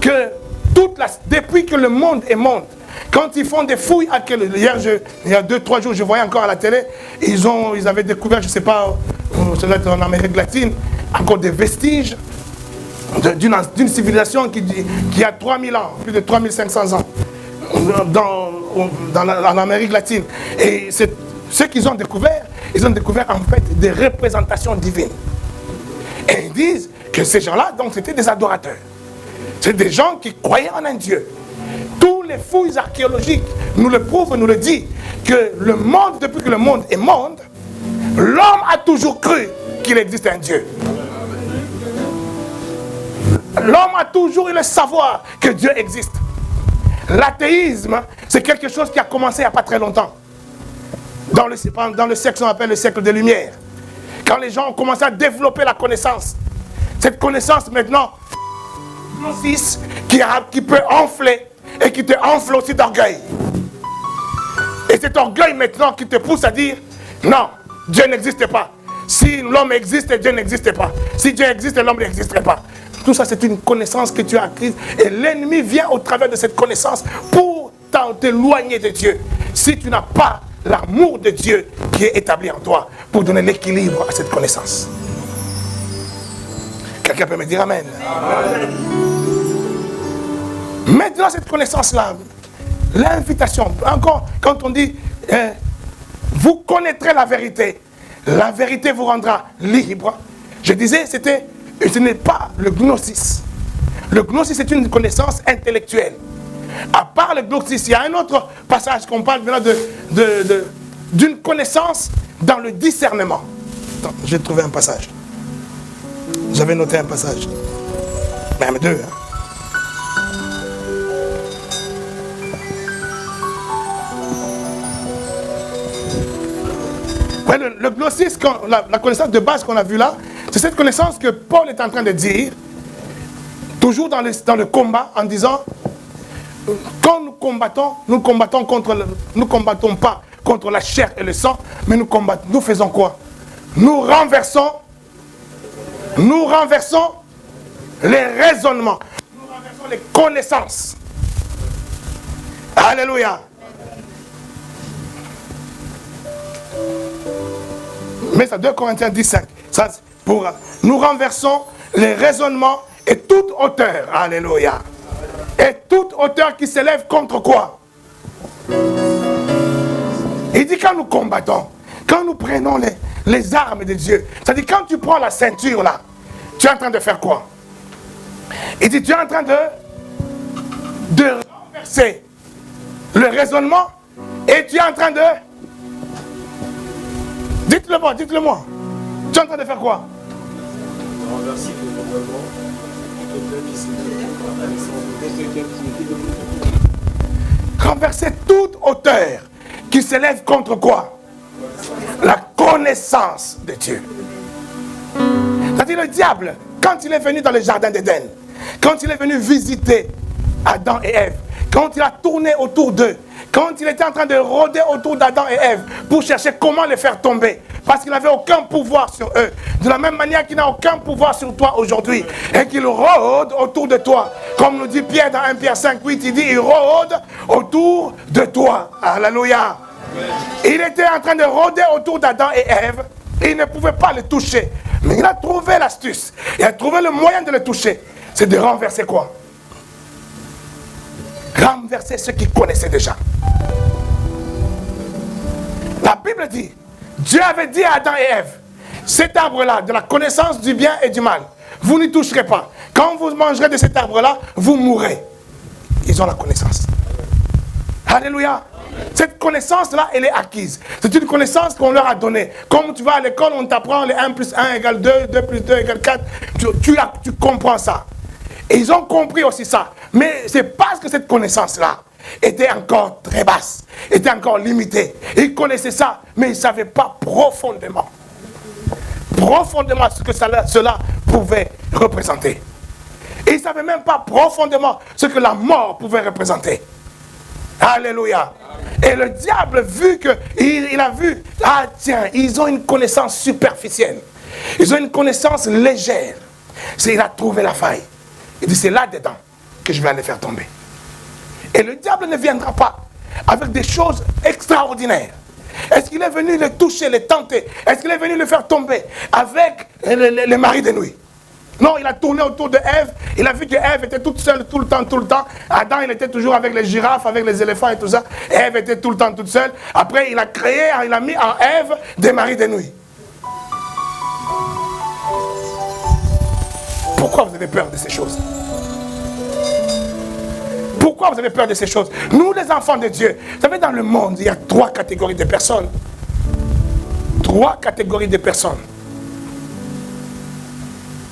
que depuis que le monde est monde, quand ils font des fouilles, hier, il y a 2-3 jours, je voyais encore à la télé, ils avaient découvert, je ne sais pas, en Amérique latine, encore des vestiges d'une civilisation qui a 3000 ans, plus de 3500 ans, en Amérique latine. Et ce qu'ils ont découvert, ils ont découvert en fait des représentations divines. Et ils disent que ces gens-là, donc, c'était des adorateurs. C'est des gens qui croyaient en un Dieu. Tous les fouilles archéologiques nous le prouvent, nous le disent, que le monde, depuis que le monde est monde, l'homme a toujours cru qu'il existe un Dieu. L'homme a toujours eu le savoir que Dieu existe. L'athéisme, c'est quelque chose qui a commencé il n'y a pas très longtemps. Dans le siècle qu'on appelle le siècle des Lumières. Quand les gens ont commencé à développer la connaissance. Cette connaissance maintenant, qui peut enfler et qui te enfle aussi d'orgueil. Et cet orgueil maintenant qui te pousse à dire, non, Dieu n'existe pas. Si l'homme existe, Dieu n'existe pas. Si Dieu existe, l'homme n'existerait pas. Tout ça, c'est une connaissance que tu as acquise. Et l'ennemi vient au travers de cette connaissance pour t'éloigner de Dieu. Si tu n'as pas l'amour de Dieu qui est établi en toi pour donner l'équilibre à cette connaissance. Quelqu'un peut me dire amen. Amen. Maintenant, cette connaissance-là, l'invitation, encore quand on dit, vous connaîtrez la vérité vous rendra libre. Je disais, ce n'est pas le gnosis. Le gnosis, c'est une connaissance intellectuelle. À part le gnosis, il y a un autre passage qu'on parle maintenant d'une connaissance dans le discernement. Attends, j'ai trouvé un passage. J'avais noté un passage. Même deux. Ouais, le gnosis, la connaissance de base qu'on a vue là, c'est cette connaissance que Paul est en train de dire, toujours dans le combat, en disant, quand nous combattons pas contre la chair et le sang, mais nous faisons quoi? Nous renversons les raisonnements, nous renversons les connaissances. Alléluia. Mais ça, 2 Corinthiens 10:5. Ça, nous renversons les raisonnements et toute hauteur. Alléluia. Et toute hauteur qui s'élève contre quoi? Il dit quand nous combattons, quand nous prenons les armes de Dieu, c'est-à-dire quand tu prends la ceinture là, tu es en train de faire quoi? Il dit tu es en train de renverser le raisonnement et tu es en train de... Dites-le-moi. Tu es en train de faire quoi? Renverser toute hauteur qui s'élève contre quoi? La connaissance de Dieu. C'est-à-dire le diable, quand il est venu dans le jardin d'Éden, quand il est venu visiter Adam et Ève, quand il a tourné autour d'eux, quand il était en train de rôder autour d'Adam et Ève pour chercher comment les faire tomber, parce qu'il n'avait aucun pouvoir sur eux, de la même manière qu'il n'a aucun pouvoir sur toi aujourd'hui, et qu'il rôde autour de toi, comme nous dit Pierre dans 1 Pierre 5:8, il dit il rôde autour de toi. Alléluia. Il était en train de rôder autour d'Adam et Ève, et il ne pouvait pas le toucher, mais il a trouvé l'astuce, il a trouvé le moyen de le toucher, c'est de renverser quoi? Renverser ceux qui connaissaient déjà. La Bible dit, Dieu avait dit à Adam et Ève, cet arbre-là, de la connaissance du bien et du mal, vous n'y toucherez pas. Quand vous mangerez de cet arbre-là, vous mourrez. Ils ont la connaissance. Alléluia. Cette connaissance-là, elle est acquise. C'est une connaissance qu'on leur a donnée. Comme tu vas à l'école, on t'apprend les 1 plus 1 égale 2, 2 plus 2 égale 4. Tu comprends ça. Et ils ont compris aussi ça. Mais c'est parce que cette connaissance-là était encore très basse, était encore limitée. Ils connaissaient ça, mais ils ne savaient pas profondément ce que cela pouvait représenter. Et ils ne savaient même pas profondément ce que la mort pouvait représenter. Alléluia. Et le diable, vu qu'il a vu, ah tiens, ils ont une connaissance superficielle. Ils ont une connaissance légère. Il a trouvé la faille. Il dit, c'est là-dedans que je vais aller faire tomber. Et le diable ne viendra pas avec des choses extraordinaires. Est-ce qu'il est venu le toucher, le tenter? Est-ce qu'il est venu le faire tomber avec le mari de nuit? Non, il a tourné autour de Ève. Il a vu que Ève était toute seule tout le temps. Adam, il était toujours avec les girafes, avec les éléphants et tout ça. Ève était tout le temps toute seule. Après, il a mis en Ève des maris de nuit. Pourquoi vous avez peur de ces choses? Pourquoi vous avez peur de ces choses? Nous, les enfants de Dieu, vous savez, dans le monde, il y a 3 catégories de personnes. 3 catégories de personnes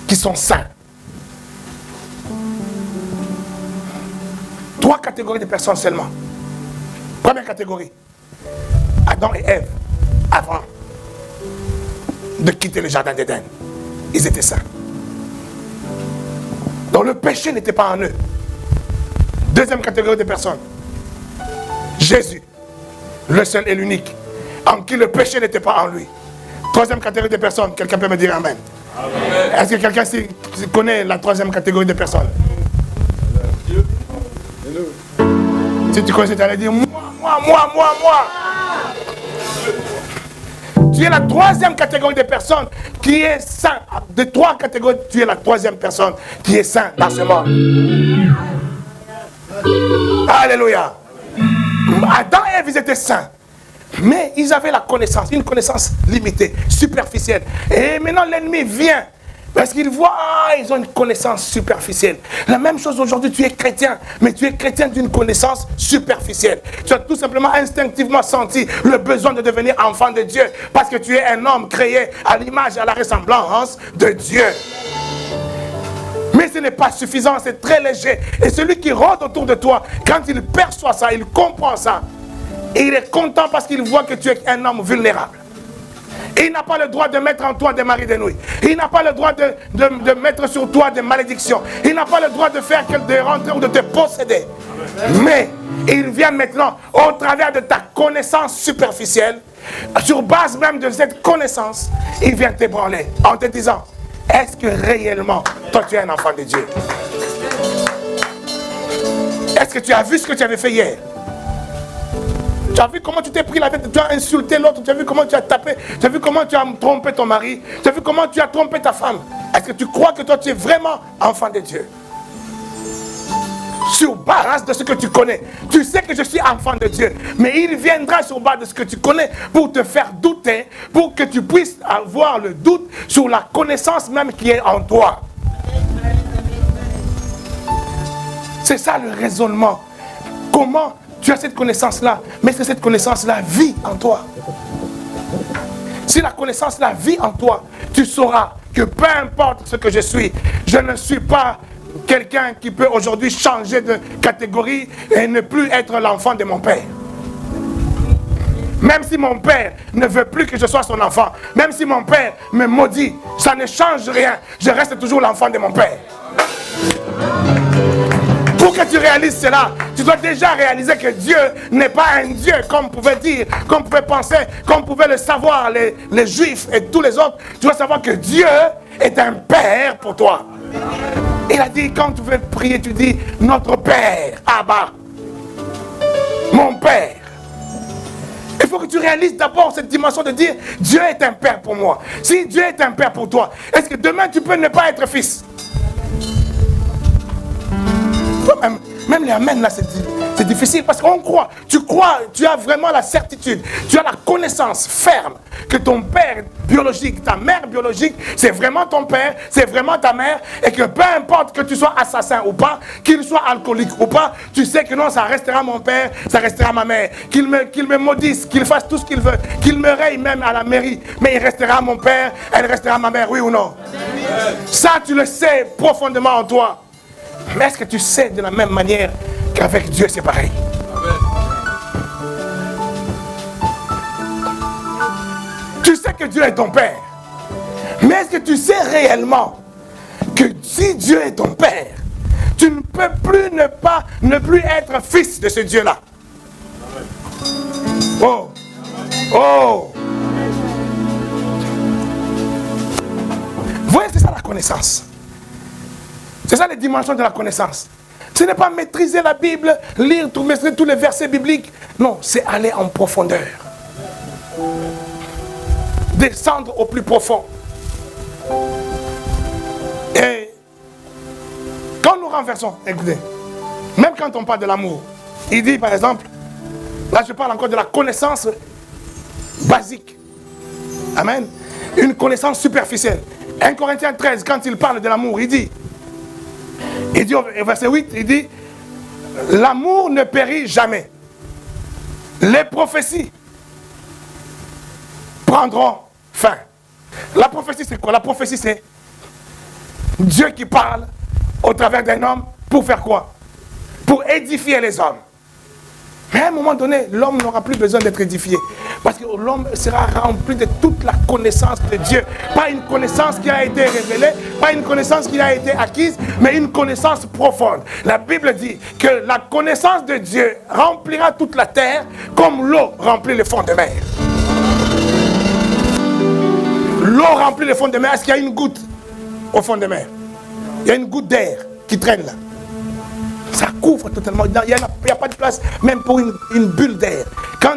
qui sont saints. 3 catégories de personnes seulement. Première catégorie, Adam et Ève, avant de quitter le jardin d'Éden, ils étaient saints. Donc le péché n'était pas en eux. Deuxième catégorie de personnes, Jésus, le seul et l'unique, en qui le péché n'était pas en lui. Troisième catégorie de personnes, quelqu'un peut me dire amen? Amen. Est-ce que quelqu'un connaît la troisième catégorie de personnes? Si tu connais, tu allais dire moi. Tu es la troisième catégorie de personnes qui est saint. De 3 catégories, tu es la troisième personne qui est saint dans ce monde. Alléluia. Adam et Ève, ils étaient saints. Mais ils avaient la connaissance, une connaissance limitée, superficielle. Et maintenant l'ennemi vient. Parce qu'il voit, ils ont une connaissance superficielle. La même chose aujourd'hui, tu es chrétien, mais tu es chrétien d'une connaissance superficielle. Tu as tout simplement instinctivement senti le besoin de devenir enfant de Dieu, parce que tu es un homme créé à l'image et à la ressemblance de Dieu. Mais ce n'est pas suffisant, c'est très léger. Et celui qui rôde autour de toi, quand il perçoit ça, il comprend ça, et il est content parce qu'il voit que tu es un homme vulnérable. Il n'a pas le droit de mettre en toi des maris de nuit. Il n'a pas le droit de mettre sur toi des malédictions. Il n'a pas le droit de faire de rentrer ou de te posséder. Mais il vient maintenant, au travers de ta connaissance superficielle, sur base même de cette connaissance, il vient t'ébranler en te disant, est-ce que réellement, toi tu es un enfant de Dieu? Est-ce que tu as vu ce que tu avais fait hier? Tu as vu comment tu t'es pris la tête, tu as insulté l'autre, tu as vu comment tu as tapé, tu as vu comment tu as trompé ton mari, tu as vu comment tu as trompé ta femme. Est-ce que tu crois que toi tu es vraiment enfant de Dieu? Sur base de ce que tu connais, tu sais que je suis enfant de Dieu, mais il viendra sur base de ce que tu connais pour te faire douter, pour que tu puisses avoir le doute sur la connaissance même qui est en toi. C'est ça le raisonnement. Comment tu as cette connaissance-là, mais est-ce que cette connaissance-là vit en toi? Si la connaissance-là vit en toi, tu sauras que peu importe ce que je suis, je ne suis pas quelqu'un qui peut aujourd'hui changer de catégorie et ne plus être l'enfant de mon père. Même si mon père ne veut plus que je sois son enfant, même si mon père me maudit, ça ne change rien. Je reste toujours l'enfant de mon père. Pour que tu réalises cela, tu dois déjà réaliser que Dieu n'est pas un Dieu comme on pouvait dire, comme on pouvait penser, comme pouvaient le savoir les Juifs et tous les autres. Tu dois savoir que Dieu est un Père pour toi. Il a dit, quand tu veux prier, tu dis, notre Père, Abba, mon Père. Il faut que tu réalises d'abord cette dimension de dire, Dieu est un Père pour moi. Si Dieu est un Père pour toi, est-ce que demain tu peux ne pas être fils? Même les amens là, c'est difficile parce qu'on croit, tu as vraiment la certitude, tu as la connaissance ferme que ton père biologique, ta mère biologique, c'est vraiment ton père, c'est vraiment ta mère, et que peu importe que tu sois assassin ou pas, qu'il soit alcoolique ou pas, tu sais que non, ça restera mon père, ça restera ma mère, qu'il me maudisse, qu'il fasse tout ce qu'il veut, qu'il me raye même à la mairie, mais il restera mon père, elle restera ma mère, oui ou non? Ça, tu le sais profondément en toi. Mais est-ce que tu sais de la même manière qu'avec Dieu c'est pareil? Tu sais que Dieu est ton Père. Mais est-ce que tu sais réellement que si Dieu est ton Père, tu ne peux plus ne plus être fils de ce Dieu-là? Oh! Oh! connaissance. C'est ça les dimensions de la connaissance. Ce n'est pas maîtriser la Bible, maîtriser tous les versets bibliques. Non, c'est aller en profondeur. Descendre au plus profond. Et quand nous renversons, écoutez, même quand on parle de l'amour, il dit par exemple, là je parle encore de la connaissance basique. Amen. Une connaissance superficielle. 1 Corinthiens 13, quand il parle de l'amour, il dit au verset 8, il dit, l'amour ne périt jamais. Les prophéties prendront fin. La prophétie, c'est quoi? La prophétie, c'est Dieu qui parle au travers d'un homme pour faire quoi? Pour édifier les hommes. Mais à un moment donné, l'homme n'aura plus besoin d'être édifié. Parce que l'homme sera rempli de toute la connaissance de Dieu. Pas une connaissance qui a été révélée, pas une connaissance qui a été acquise, mais une connaissance profonde. La Bible dit que la connaissance de Dieu remplira toute la terre comme l'eau remplit le fond de mer. L'eau remplit le fond de mer. Est-ce qu'il y a une goutte au fond de mer? Il y a une goutte d'air qui traîne là. Ça couvre totalement. Il n'y a pas de place même pour une bulle d'air.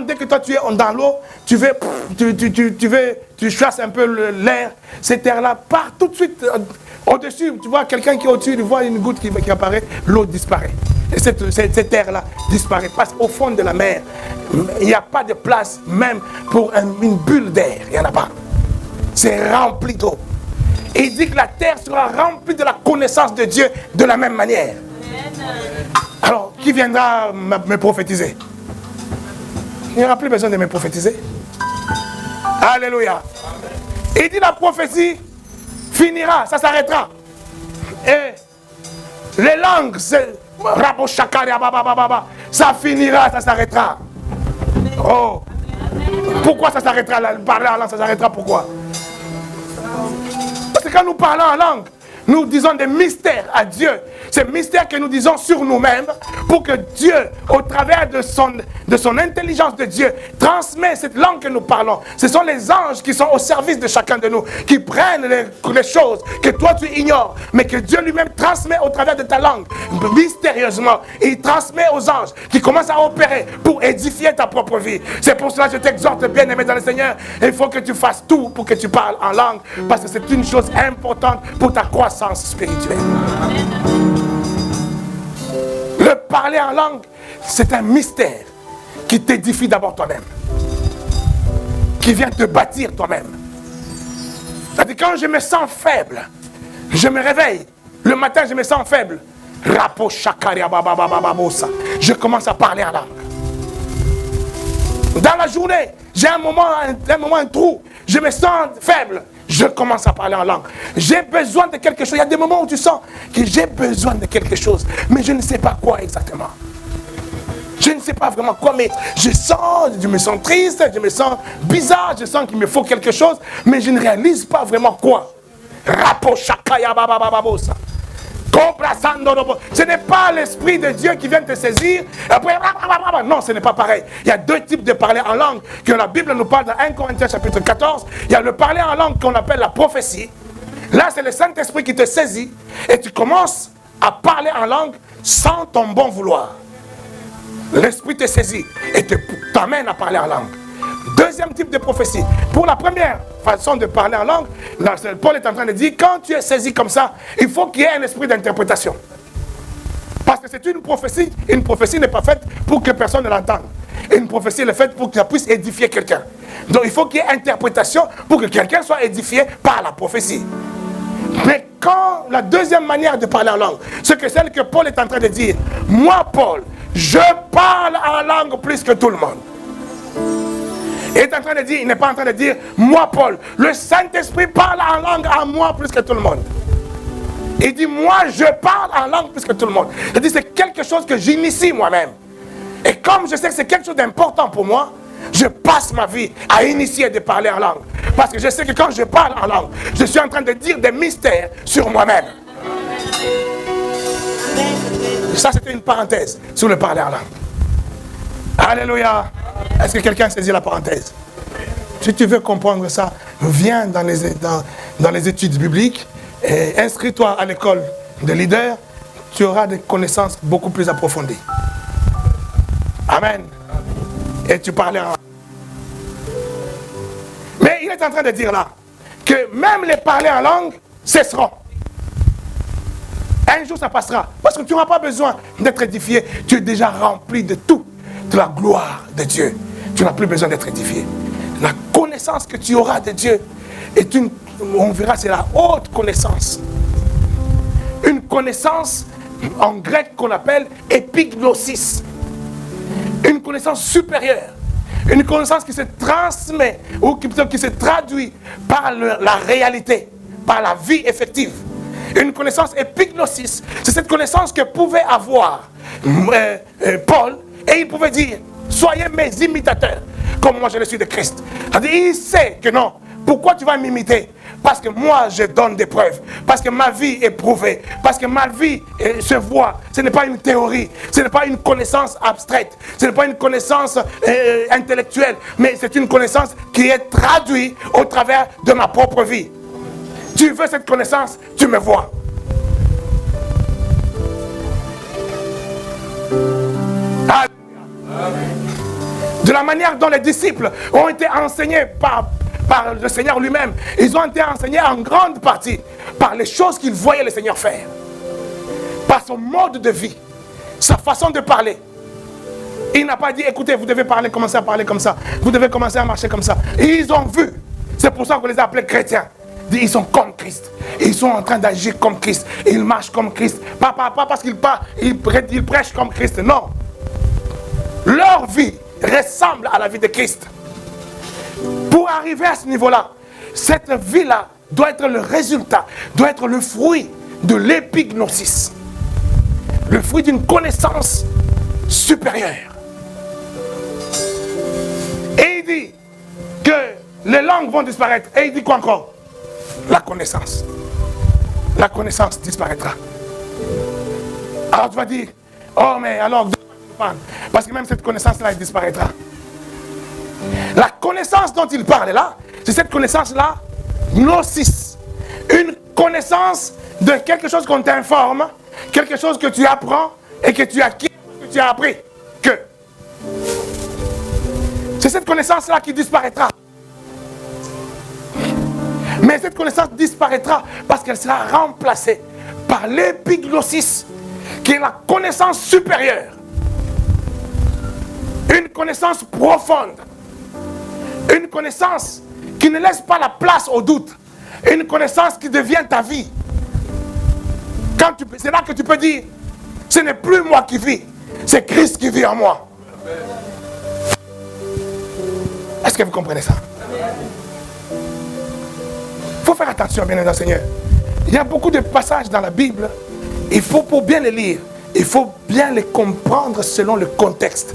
Dès que toi tu es dans l'eau, tu chasses un peu l'air. Cet air-là part tout de suite au-dessus. Tu vois quelqu'un qui est au-dessus, tu vois une goutte qui apparaît, l'eau disparaît. Et cet air-là disparaît. Parce qu'au fond de la mer, il n'y a pas de place même pour une bulle d'air. Il n'y en a pas. C'est rempli d'eau. Et il dit que la terre sera remplie de la connaissance de Dieu de la même manière. Alors, qui viendra me prophétiser? Il n'y aura plus besoin de me prophétiser. Alléluia. Il dit la prophétie finira, ça s'arrêtera. Et les langues, ça finira, ça s'arrêtera. Oh. Pourquoi ça s'arrêtera? Parler en langue, ça s'arrêtera pourquoi? Parce que quand nous parlons en langue, nous disons des mystères à Dieu. Ces mystères que nous disons sur nous-mêmes pour que Dieu, au travers de son intelligence de Dieu, transmet cette langue que nous parlons. Ce sont les anges qui sont au service de chacun de nous, qui prennent les choses que toi tu ignores, mais que Dieu lui-même transmet au travers de ta langue, mystérieusement. Il transmet aux anges qui commencent à opérer pour édifier ta propre vie. C'est pour cela que je t'exhorte, bien-aimé dans le Seigneur, il faut que tu fasses tout pour que tu parles en langue, parce que c'est une chose importante pour ta croissance spirituelle. Le parler en langue, c'est un mystère qui t'édifie d'abord toi-même, qui vient te bâtir toi-même. C'est-à-dire quand je me sens faible, je me réveille, le matin je me sens faible, je commence à parler en langue. Dans la journée, j'ai un moment, un trou, je me sens faible, je commence à parler en langue. J'ai besoin de quelque chose. Il y a des moments où tu sens que j'ai besoin de quelque chose, mais je ne sais pas quoi exactement. Je ne sais pas vraiment quoi, mais je me sens triste, je me sens bizarre, je sens qu'il me faut quelque chose, mais je ne réalise pas vraiment quoi. Ce n'est pas l'Esprit de Dieu qui vient te saisir. Après, non, ce n'est pas pareil. Il y a deux types de parler en langue que la Bible nous parle dans 1 Corinthiens chapitre 14. Il y a le parler en langue qu'on appelle la prophétie. Là, c'est le Saint-Esprit qui te saisit et tu commences à parler en langue sans ton bon vouloir. L'Esprit te saisit et t'amène à parler en langue. Deuxième type de prophétie. Pour la première façon de parler en langue, là, Paul est en train de dire, quand tu es saisi comme ça, il faut qu'il y ait un esprit d'interprétation. Parce que c'est une prophétie. Une prophétie n'est pas faite pour que personne ne l'entende. Une prophétie est faite pour que ça puisse édifier quelqu'un. Donc il faut qu'il y ait interprétation pour que quelqu'un soit édifié par la prophétie. Mais quand la deuxième manière de parler en langue, c'est que celle que Paul est en train de dire, moi Paul, je parle en langue plus que tout le monde. Il est en train de dire, il n'est pas en train de dire, moi Paul, le Saint-Esprit parle en langue à moi plus que tout le monde. Il dit, moi je parle en langue plus que tout le monde. C'est-à-dire, c'est quelque chose que j'initie moi-même. Et comme je sais que c'est quelque chose d'important pour moi, je passe ma vie à initier de parler en langue. Parce que je sais que quand je parle en langue, je suis en train de dire des mystères sur moi-même. Ça, c'était une parenthèse sur le parler en langue. Alléluia. Est-ce que quelqu'un saisit la parenthèse? Si tu veux comprendre ça, viens dans les études bibliques inscris-toi à l'école de leader, tu auras des connaissances beaucoup plus approfondies. Amen. Et tu parleras. Mais il est en train de dire là que même les parler en langue cesseront. Un jour ça passera. Parce que tu n'auras pas besoin d'être édifié. Tu es déjà rempli de tout, de la gloire de Dieu. Tu n'as plus besoin d'être édifié. La connaissance que tu auras de Dieu est une, on verra, c'est la haute connaissance. Une connaissance en grec qu'on appelle épignosis. Une connaissance supérieure. Une connaissance qui se transmet ou qui se traduit par la réalité, par la vie effective. Une connaissance épignosis, c'est cette connaissance que pouvait avoir Paul, et il pouvait dire, soyez mes imitateurs, comme moi je le suis de Christ. C'est-à-dire, il sait que non, pourquoi tu vas m'imiter? Parce que moi je donne des preuves, parce que ma vie est prouvée, parce que ma vie se voit. Ce n'est pas une théorie, ce n'est pas une connaissance abstraite, ce n'est pas une connaissance intellectuelle, mais c'est une connaissance qui est traduite au travers de ma propre vie. Tu veux cette connaissance, tu me vois. De la manière dont les disciples ont été enseignés par le Seigneur lui-même, ils ont été enseignés en grande partie par les choses qu'ils voyaient le Seigneur faire, par son mode de vie, sa façon de parler. Il n'a pas dit, écoutez, vous devez commencer à parler comme ça, vous devez commencer à marcher comme ça. Et ils ont vu. C'est pour ça qu'on les a appelés chrétiens. Ils sont comme Christ. Ils sont en train d'agir comme Christ. Ils marchent comme Christ. Pas parce qu'ils prêchent comme Christ. Non. Leur vie ressemble à la vie de Christ. Pour arriver à ce niveau-là, cette vie-là doit être le résultat, doit être le fruit de l'épignosis. Le fruit d'une connaissance supérieure. Et il dit que les langues vont disparaître. Et il dit quoi encore? La connaissance. La connaissance disparaîtra. Alors tu vas dire, oh mais alors, parce que même cette connaissance-là, elle disparaîtra. La connaissance dont il parle là, c'est cette connaissance-là, gnosis. Une connaissance de quelque chose qu'on t'informe, quelque chose que tu apprends et que tu acquiers, que tu as appris. Que. C'est cette connaissance-là qui disparaîtra. Mais cette connaissance disparaîtra parce qu'elle sera remplacée par l'épignosis, qui est la connaissance supérieure. Une connaissance profonde. Une connaissance qui ne laisse pas la place au doute. Une connaissance qui devient ta vie. C'est là que tu peux dire, ce n'est plus moi qui vis, c'est Christ qui vit en moi. Est-ce que vous comprenez ça? Il faut faire attention, bien aimé Seigneur. Il y a beaucoup de passages dans la Bible. Il faut, pour bien les lire, il faut bien les comprendre selon le contexte.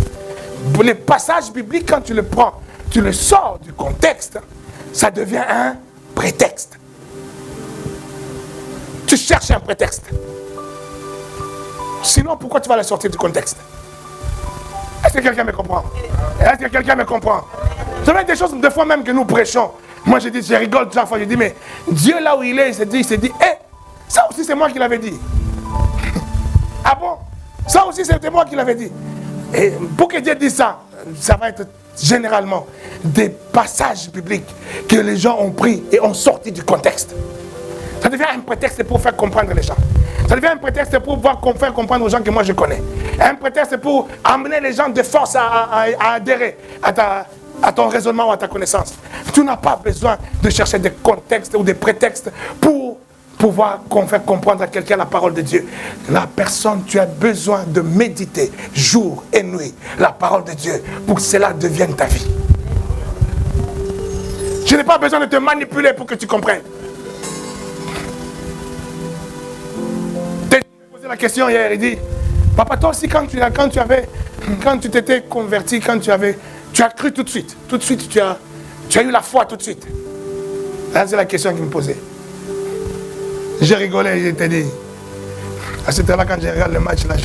Les passages bibliques, quand tu le prends, tu le sors du contexte, ça devient un prétexte. Tu cherches un prétexte. Sinon, pourquoi tu vas le sortir du contexte? Est-ce que quelqu'un me comprend? Est-ce que quelqu'un me comprend? Vous savez, des choses, des fois même que nous prêchons, moi je rigole chaque fois, je dis, mais Dieu là où il est, il s'est dit, ça aussi c'est moi qui l'avais dit. Ah bon? Ça aussi c'était moi qui l'avais dit. Et pour que Dieu dise ça, ça va être généralement des passages bibliques que les gens ont pris et ont sorti du contexte. Ça devient un prétexte pour faire comprendre les gens. Ça devient un prétexte pour faire comprendre aux gens que moi je connais. Un prétexte pour amener les gens de force à adhérer à ton raisonnement ou à ta connaissance. Tu n'as pas besoin de chercher des contextes ou des prétextes pour pouvoir faire comprendre à quelqu'un la parole de Dieu. La personne, tu as besoin de méditer jour et nuit la parole de Dieu pour que cela devienne ta vie. Je n'ai pas besoin de te manipuler pour que tu comprennes. Posé la question hier, il dit, papa, toi aussi quand tu t'étais converti, tu as cru tout de suite tu as eu la foi tout de suite. Là, c'est la question qu'il me posait. J'ai rigolé, j'ai été dit, à cette heure-là, quand je regarde le match, là,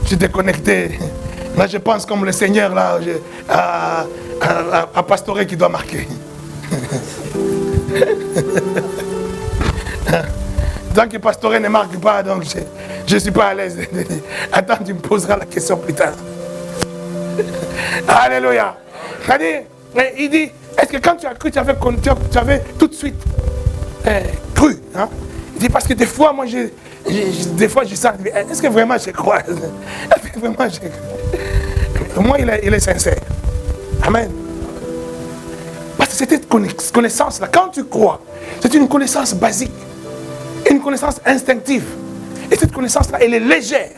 j'étais connecté. Là, je pense comme le Seigneur, là, à Pastore qui doit marquer. Tant que pasteur ne marque pas, donc je ne suis pas à l'aise. Attends, tu me poseras la question plus tard. Alléluia. C'est-à-dire, il dit, est-ce que quand tu as cru, tu avais tout de suite cru, hein? Il dit, parce que des fois, moi, des fois, je sens, est-ce que vraiment je crois? Est-ce que vraiment je crois? Moi, il est sincère. Amen. Parce que cette connaissance-là, quand tu crois, c'est une connaissance basique, une connaissance instinctive. Et cette connaissance-là, elle est légère.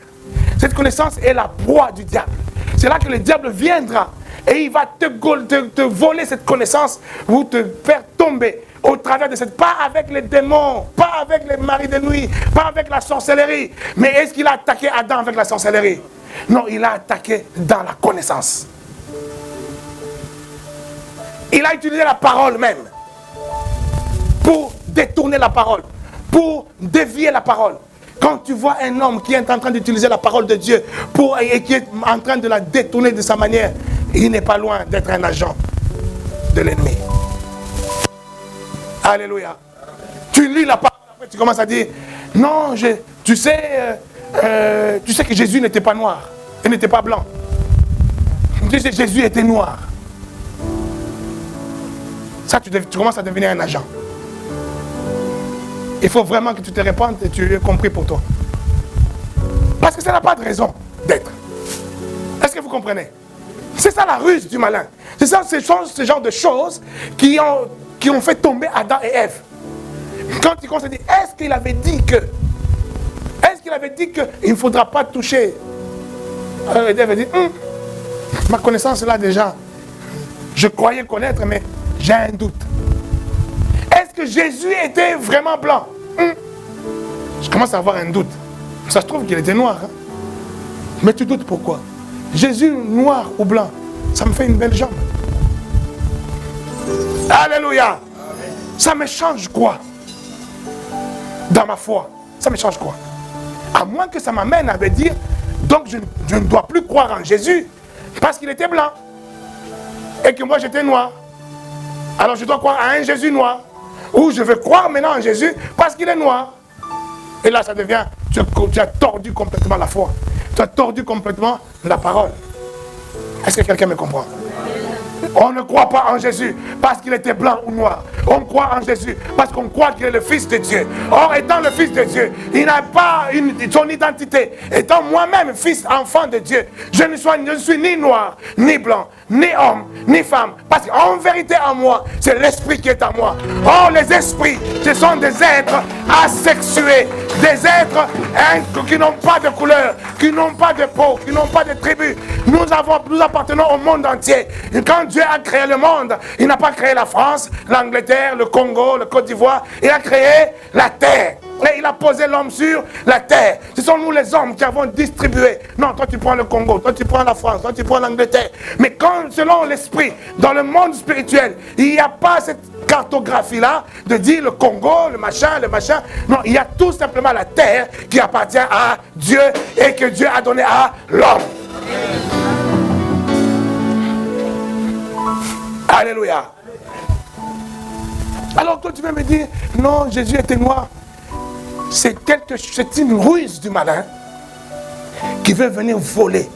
Cette connaissance est la proie du diable. C'est là que le diable viendra et il va te voler cette connaissance ou te faire tomber au travers de cette... Pas avec les démons, pas avec les maris de nuit, pas avec la sorcellerie. Mais est-ce qu'il a attaqué Adam avec la sorcellerie? Non, il a attaqué dans la connaissance. Il a utilisé la parole même pour détourner la parole, pour dévier la parole. Quand tu vois un homme qui est en train d'utiliser la parole de Dieu et qui est en train de la détourner de sa manière, il n'est pas loin d'être un agent de l'ennemi. Alléluia. Tu lis la parole, après tu commences à dire, non, tu sais que Jésus n'était pas noir, il n'était pas blanc. Tu sais que Jésus était noir. Ça, tu commences à devenir un agent. Il faut vraiment que tu te répandes et tu aies compris pour toi. Parce que ça n'a pas de raison d'être. Est-ce que vous comprenez? C'est ça la ruse du malin. C'est ça, ce genre de choses qui ont fait tomber Adam et Ève. Quand ils commencent à dire, est-ce qu'il avait dit que? Est-ce qu'il avait dit qu'il ne faudra pas toucher? Ève a dit, ma connaissance là déjà, je croyais connaître, mais j'ai un doute. Est-ce que Jésus était vraiment blanc? Je commence à avoir un doute. Ça se trouve qu'il était noir. Hein? Mais tu doutes pourquoi? Jésus noir ou blanc, ça me fait une belle jambe. Alléluia. Ça me change quoi? Dans ma foi, ça me change quoi? À moins que ça m'amène à me dire, donc je ne dois plus croire en Jésus parce qu'il était blanc et que moi j'étais noir. Alors je dois croire à un Jésus noir. Ou je veux croire maintenant en Jésus parce qu'il est noir. Et là ça devient, tu as tordu complètement la foi. Tu as tordu complètement la parole. Est-ce que quelqu'un me comprend? On ne croit pas en Jésus parce qu'il était blanc ou noir. On croit en Jésus parce qu'on croit qu'il est le Fils de Dieu. Or, étant le Fils de Dieu, il n'a pas son identité. Étant moi-même fils, enfant de Dieu, je ne suis ni noir, ni blanc, ni homme, ni femme. Parce qu'en vérité, en moi, c'est l'esprit qui est en moi. Or, les esprits, ce sont des êtres asexués, des êtres qui n'ont pas de couleur, qui n'ont pas de peau, qui n'ont pas de tribu. Nous appartenons au monde entier. Et quand Dieu a créé le monde, il n'a pas créé la France, l'Angleterre, le Congo, le Côte d'Ivoire. Il a créé la terre. Et il a posé l'homme sur la terre. Ce sont nous les hommes qui avons distribué. Non, toi tu prends le Congo, toi tu prends la France, toi tu prends l'Angleterre. Mais quand, selon l'esprit, dans le monde spirituel, il n'y a pas cette cartographie-là de dire le Congo, le machin. Non, il y a tout simplement la terre qui appartient à Dieu et que Dieu a donné à l'homme. Alléluia. Alors toi tu vas me dire, non, Jésus était noir. C'est une ruse du malin qui veut venir voler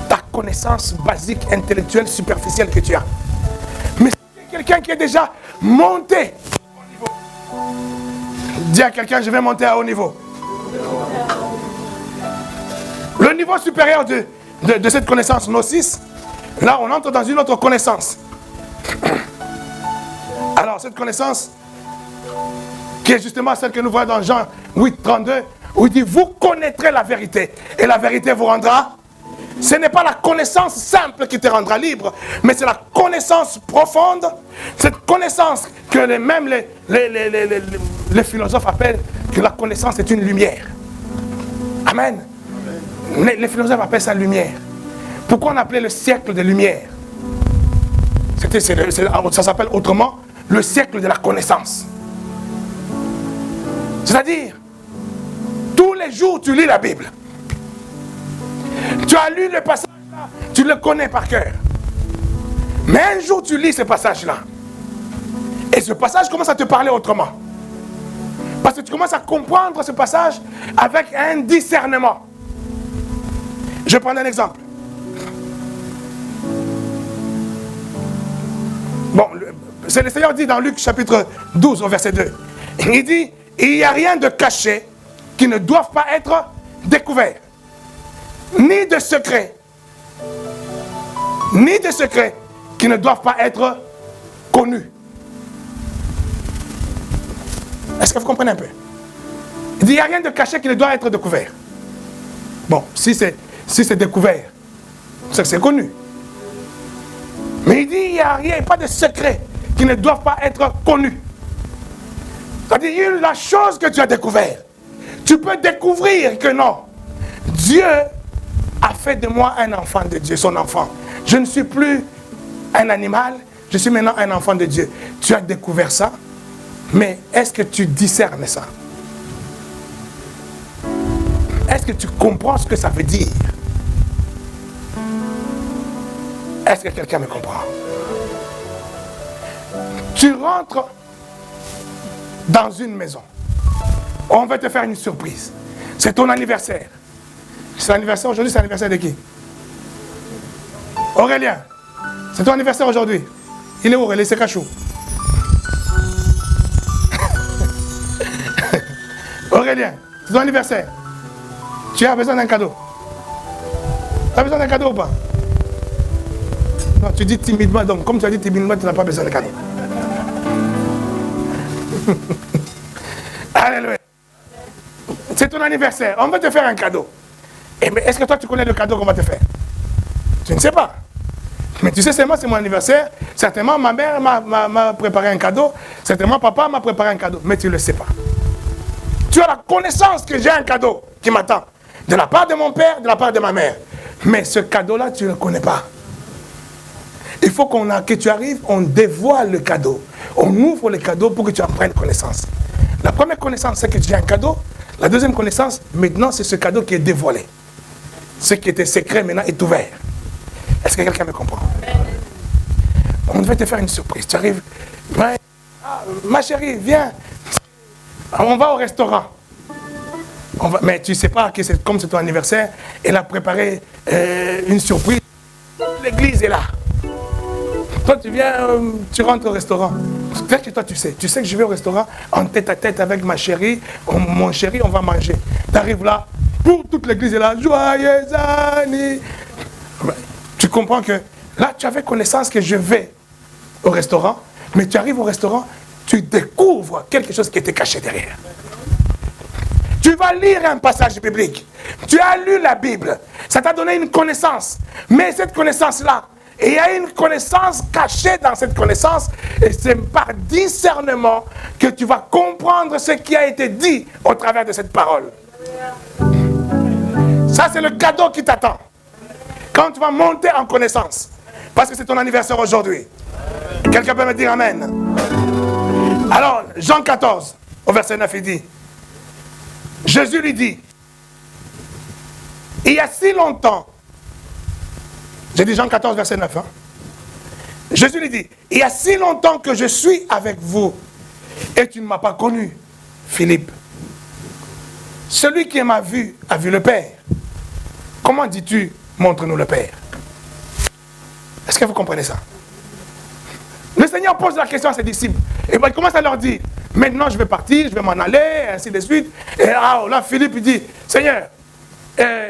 ta connaissance basique, intellectuelle, superficielle que tu as. Mais c'est quelqu'un qui est déjà monté au niveau. Dis à quelqu'un, je vais monter à haut niveau. Le niveau supérieur de cette connaissance gnosis, là on entre dans une autre connaissance. Alors cette connaissance, qui est justement celle que nous voyons dans Jean 8, 32, où il dit, vous connaîtrez la vérité, et la vérité vous rendra. Ce n'est pas la connaissance simple qui te rendra libre, mais c'est la connaissance profonde, cette connaissance que même les philosophes appellent que la connaissance est une lumière. Amen. Les philosophes appellent ça lumière. Pourquoi on appelait le siècle de lumière? Ça s'appelle autrement le siècle de la connaissance. C'est-à-dire, tous les jours tu lis la Bible. Tu as lu le passage là, tu le connais par cœur. Mais un jour tu lis ce passage là. Et ce passage commence à te parler autrement. Parce que tu commences à comprendre ce passage avec un discernement. Je prends un exemple. Bon, c'est le Seigneur dit dans Luc chapitre 12 au verset 2. Il dit, il n'y a rien de caché qui ne doive pas être découvert. Ni de secret qui ne doivent pas être connus. Est-ce que vous comprenez un peu? Il dit, il n'y a rien de caché qui ne doit être découvert. Bon, si c'est découvert, c'est que c'est connu. Mais il dit, il n'y a rien, pas de secret qui ne doivent pas être connus. C'est-à-dire, la chose que tu as découvert, tu peux découvrir que non, Dieu a fait de moi un enfant de Dieu, son enfant. Je ne suis plus un animal, je suis maintenant un enfant de Dieu. Tu as découvert ça, mais est-ce que tu discernes ça? Est-ce que tu comprends ce que ça veut dire? Est-ce que quelqu'un me comprend? Tu rentres dans une maison. On va te faire une surprise. C'est ton anniversaire. C'est l'anniversaire aujourd'hui, c'est l'anniversaire de qui? Aurélien. C'est ton anniversaire aujourd'hui. Il est où Aurélien? C'est Cachou. Aurélien, c'est ton anniversaire. Tu as besoin d'un cadeau. Tu as besoin d'un cadeau ou pas? Non, tu dis timidement, donc comme tu as dit timidement, tu n'as pas besoin de cadeau. Alléluia. C'est ton anniversaire. On va te faire un cadeau. Et mais est-ce que toi tu connais le cadeau qu'on va te faire? Tu ne sais pas. Mais tu sais seulement c'est mon anniversaire. Certainement ma mère m'a préparé un cadeau. Certainement papa m'a préparé un cadeau. Mais tu ne le sais pas. Tu as la connaissance que j'ai un cadeau qui m'attend. De la part de mon père, de la part de ma mère. Mais ce cadeau-là, tu ne le connais pas. Il faut que tu arrives, on dévoile le cadeau. On ouvre le cadeau pour que tu en prennes connaissance. La première connaissance, c'est que tu as un cadeau. La deuxième connaissance, maintenant, c'est ce cadeau qui est dévoilé. Ce qui était secret, maintenant, est ouvert. Est-ce que quelqu'un me comprend? On devait te faire une surprise. Tu arrives, ma chérie, viens. On va au restaurant. Mais tu ne sais pas que comme c'est ton anniversaire, elle a préparé une surprise. L'église est là. Toi, tu viens, tu rentres au restaurant. Peut-être que toi, tu sais que je vais au restaurant en tête à tête avec ma chérie, mon chéri, on va manger. Tu arrives là, pour toute l'église est là, joyeux anniversaire. Tu comprends que là, tu avais connaissance que je vais au restaurant, mais tu arrives au restaurant, tu découvres quelque chose qui était caché derrière. Tu vas lire un passage biblique. Tu as lu la Bible. Ça t'a donné une connaissance. Mais cette connaissance-là, il y a une connaissance cachée dans cette connaissance. Et c'est par discernement que tu vas comprendre ce qui a été dit au travers de cette parole. Ça, c'est le cadeau qui t'attend. Quand tu vas monter en connaissance. Parce que c'est ton anniversaire aujourd'hui. Quelqu'un peut me dire Amen. Alors, Jean 14, au verset 9, il dit, Jésus lui dit, il y a si longtemps, j'ai dit Jean 14, verset 9, hein? Jésus lui dit, il y a si longtemps que je suis avec vous et tu ne m'as pas connu, Philippe. Celui qui m'a vu a vu le Père. Comment dis-tu, montre-nous le Père? Est-ce que vous comprenez ça? Le Seigneur pose la question à ses disciples. Et il commence à leur dire, maintenant je vais partir, je vais m'en aller, ainsi de suite. Et là, Philippe il dit, Seigneur,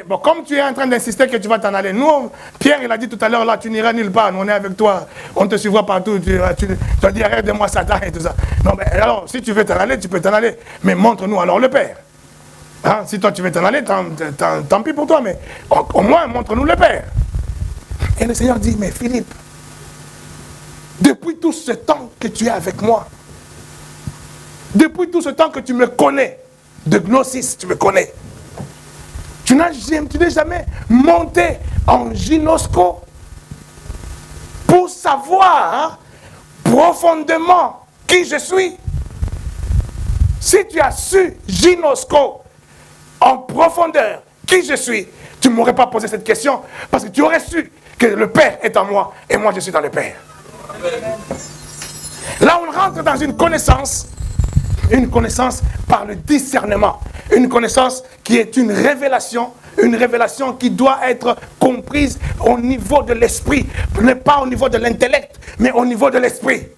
bon, comme tu es en train d'insister que tu vas t'en aller, nous, Pierre il a dit tout à l'heure, là, tu n'iras nulle part, nous, on est avec toi, on te suivra partout, tu vas dire, arrête de moi Satan et tout ça. Non, mais alors, si tu veux t'en aller, tu peux t'en aller, mais montre-nous alors le Père. Hein? Si toi tu veux t'en aller, tant pis pour toi, mais au moins montre-nous le Père. Et le Seigneur dit, mais Philippe, depuis tout ce temps que tu es avec moi, depuis tout ce temps que tu me connais, de gnosis, tu me connais, tu n'es jamais monté en gynosco pour savoir profondément qui je suis. Si tu as su gynosco en profondeur qui je suis, tu ne m'aurais pas posé cette question parce que tu aurais su que le Père est en moi et moi je suis dans le Père. Là, on rentre dans une connaissance Une connaissance par le discernement. Une connaissance qui est une révélation qui doit être comprise au niveau de l'esprit. Pas au niveau de l'intellect, mais au niveau de l'esprit.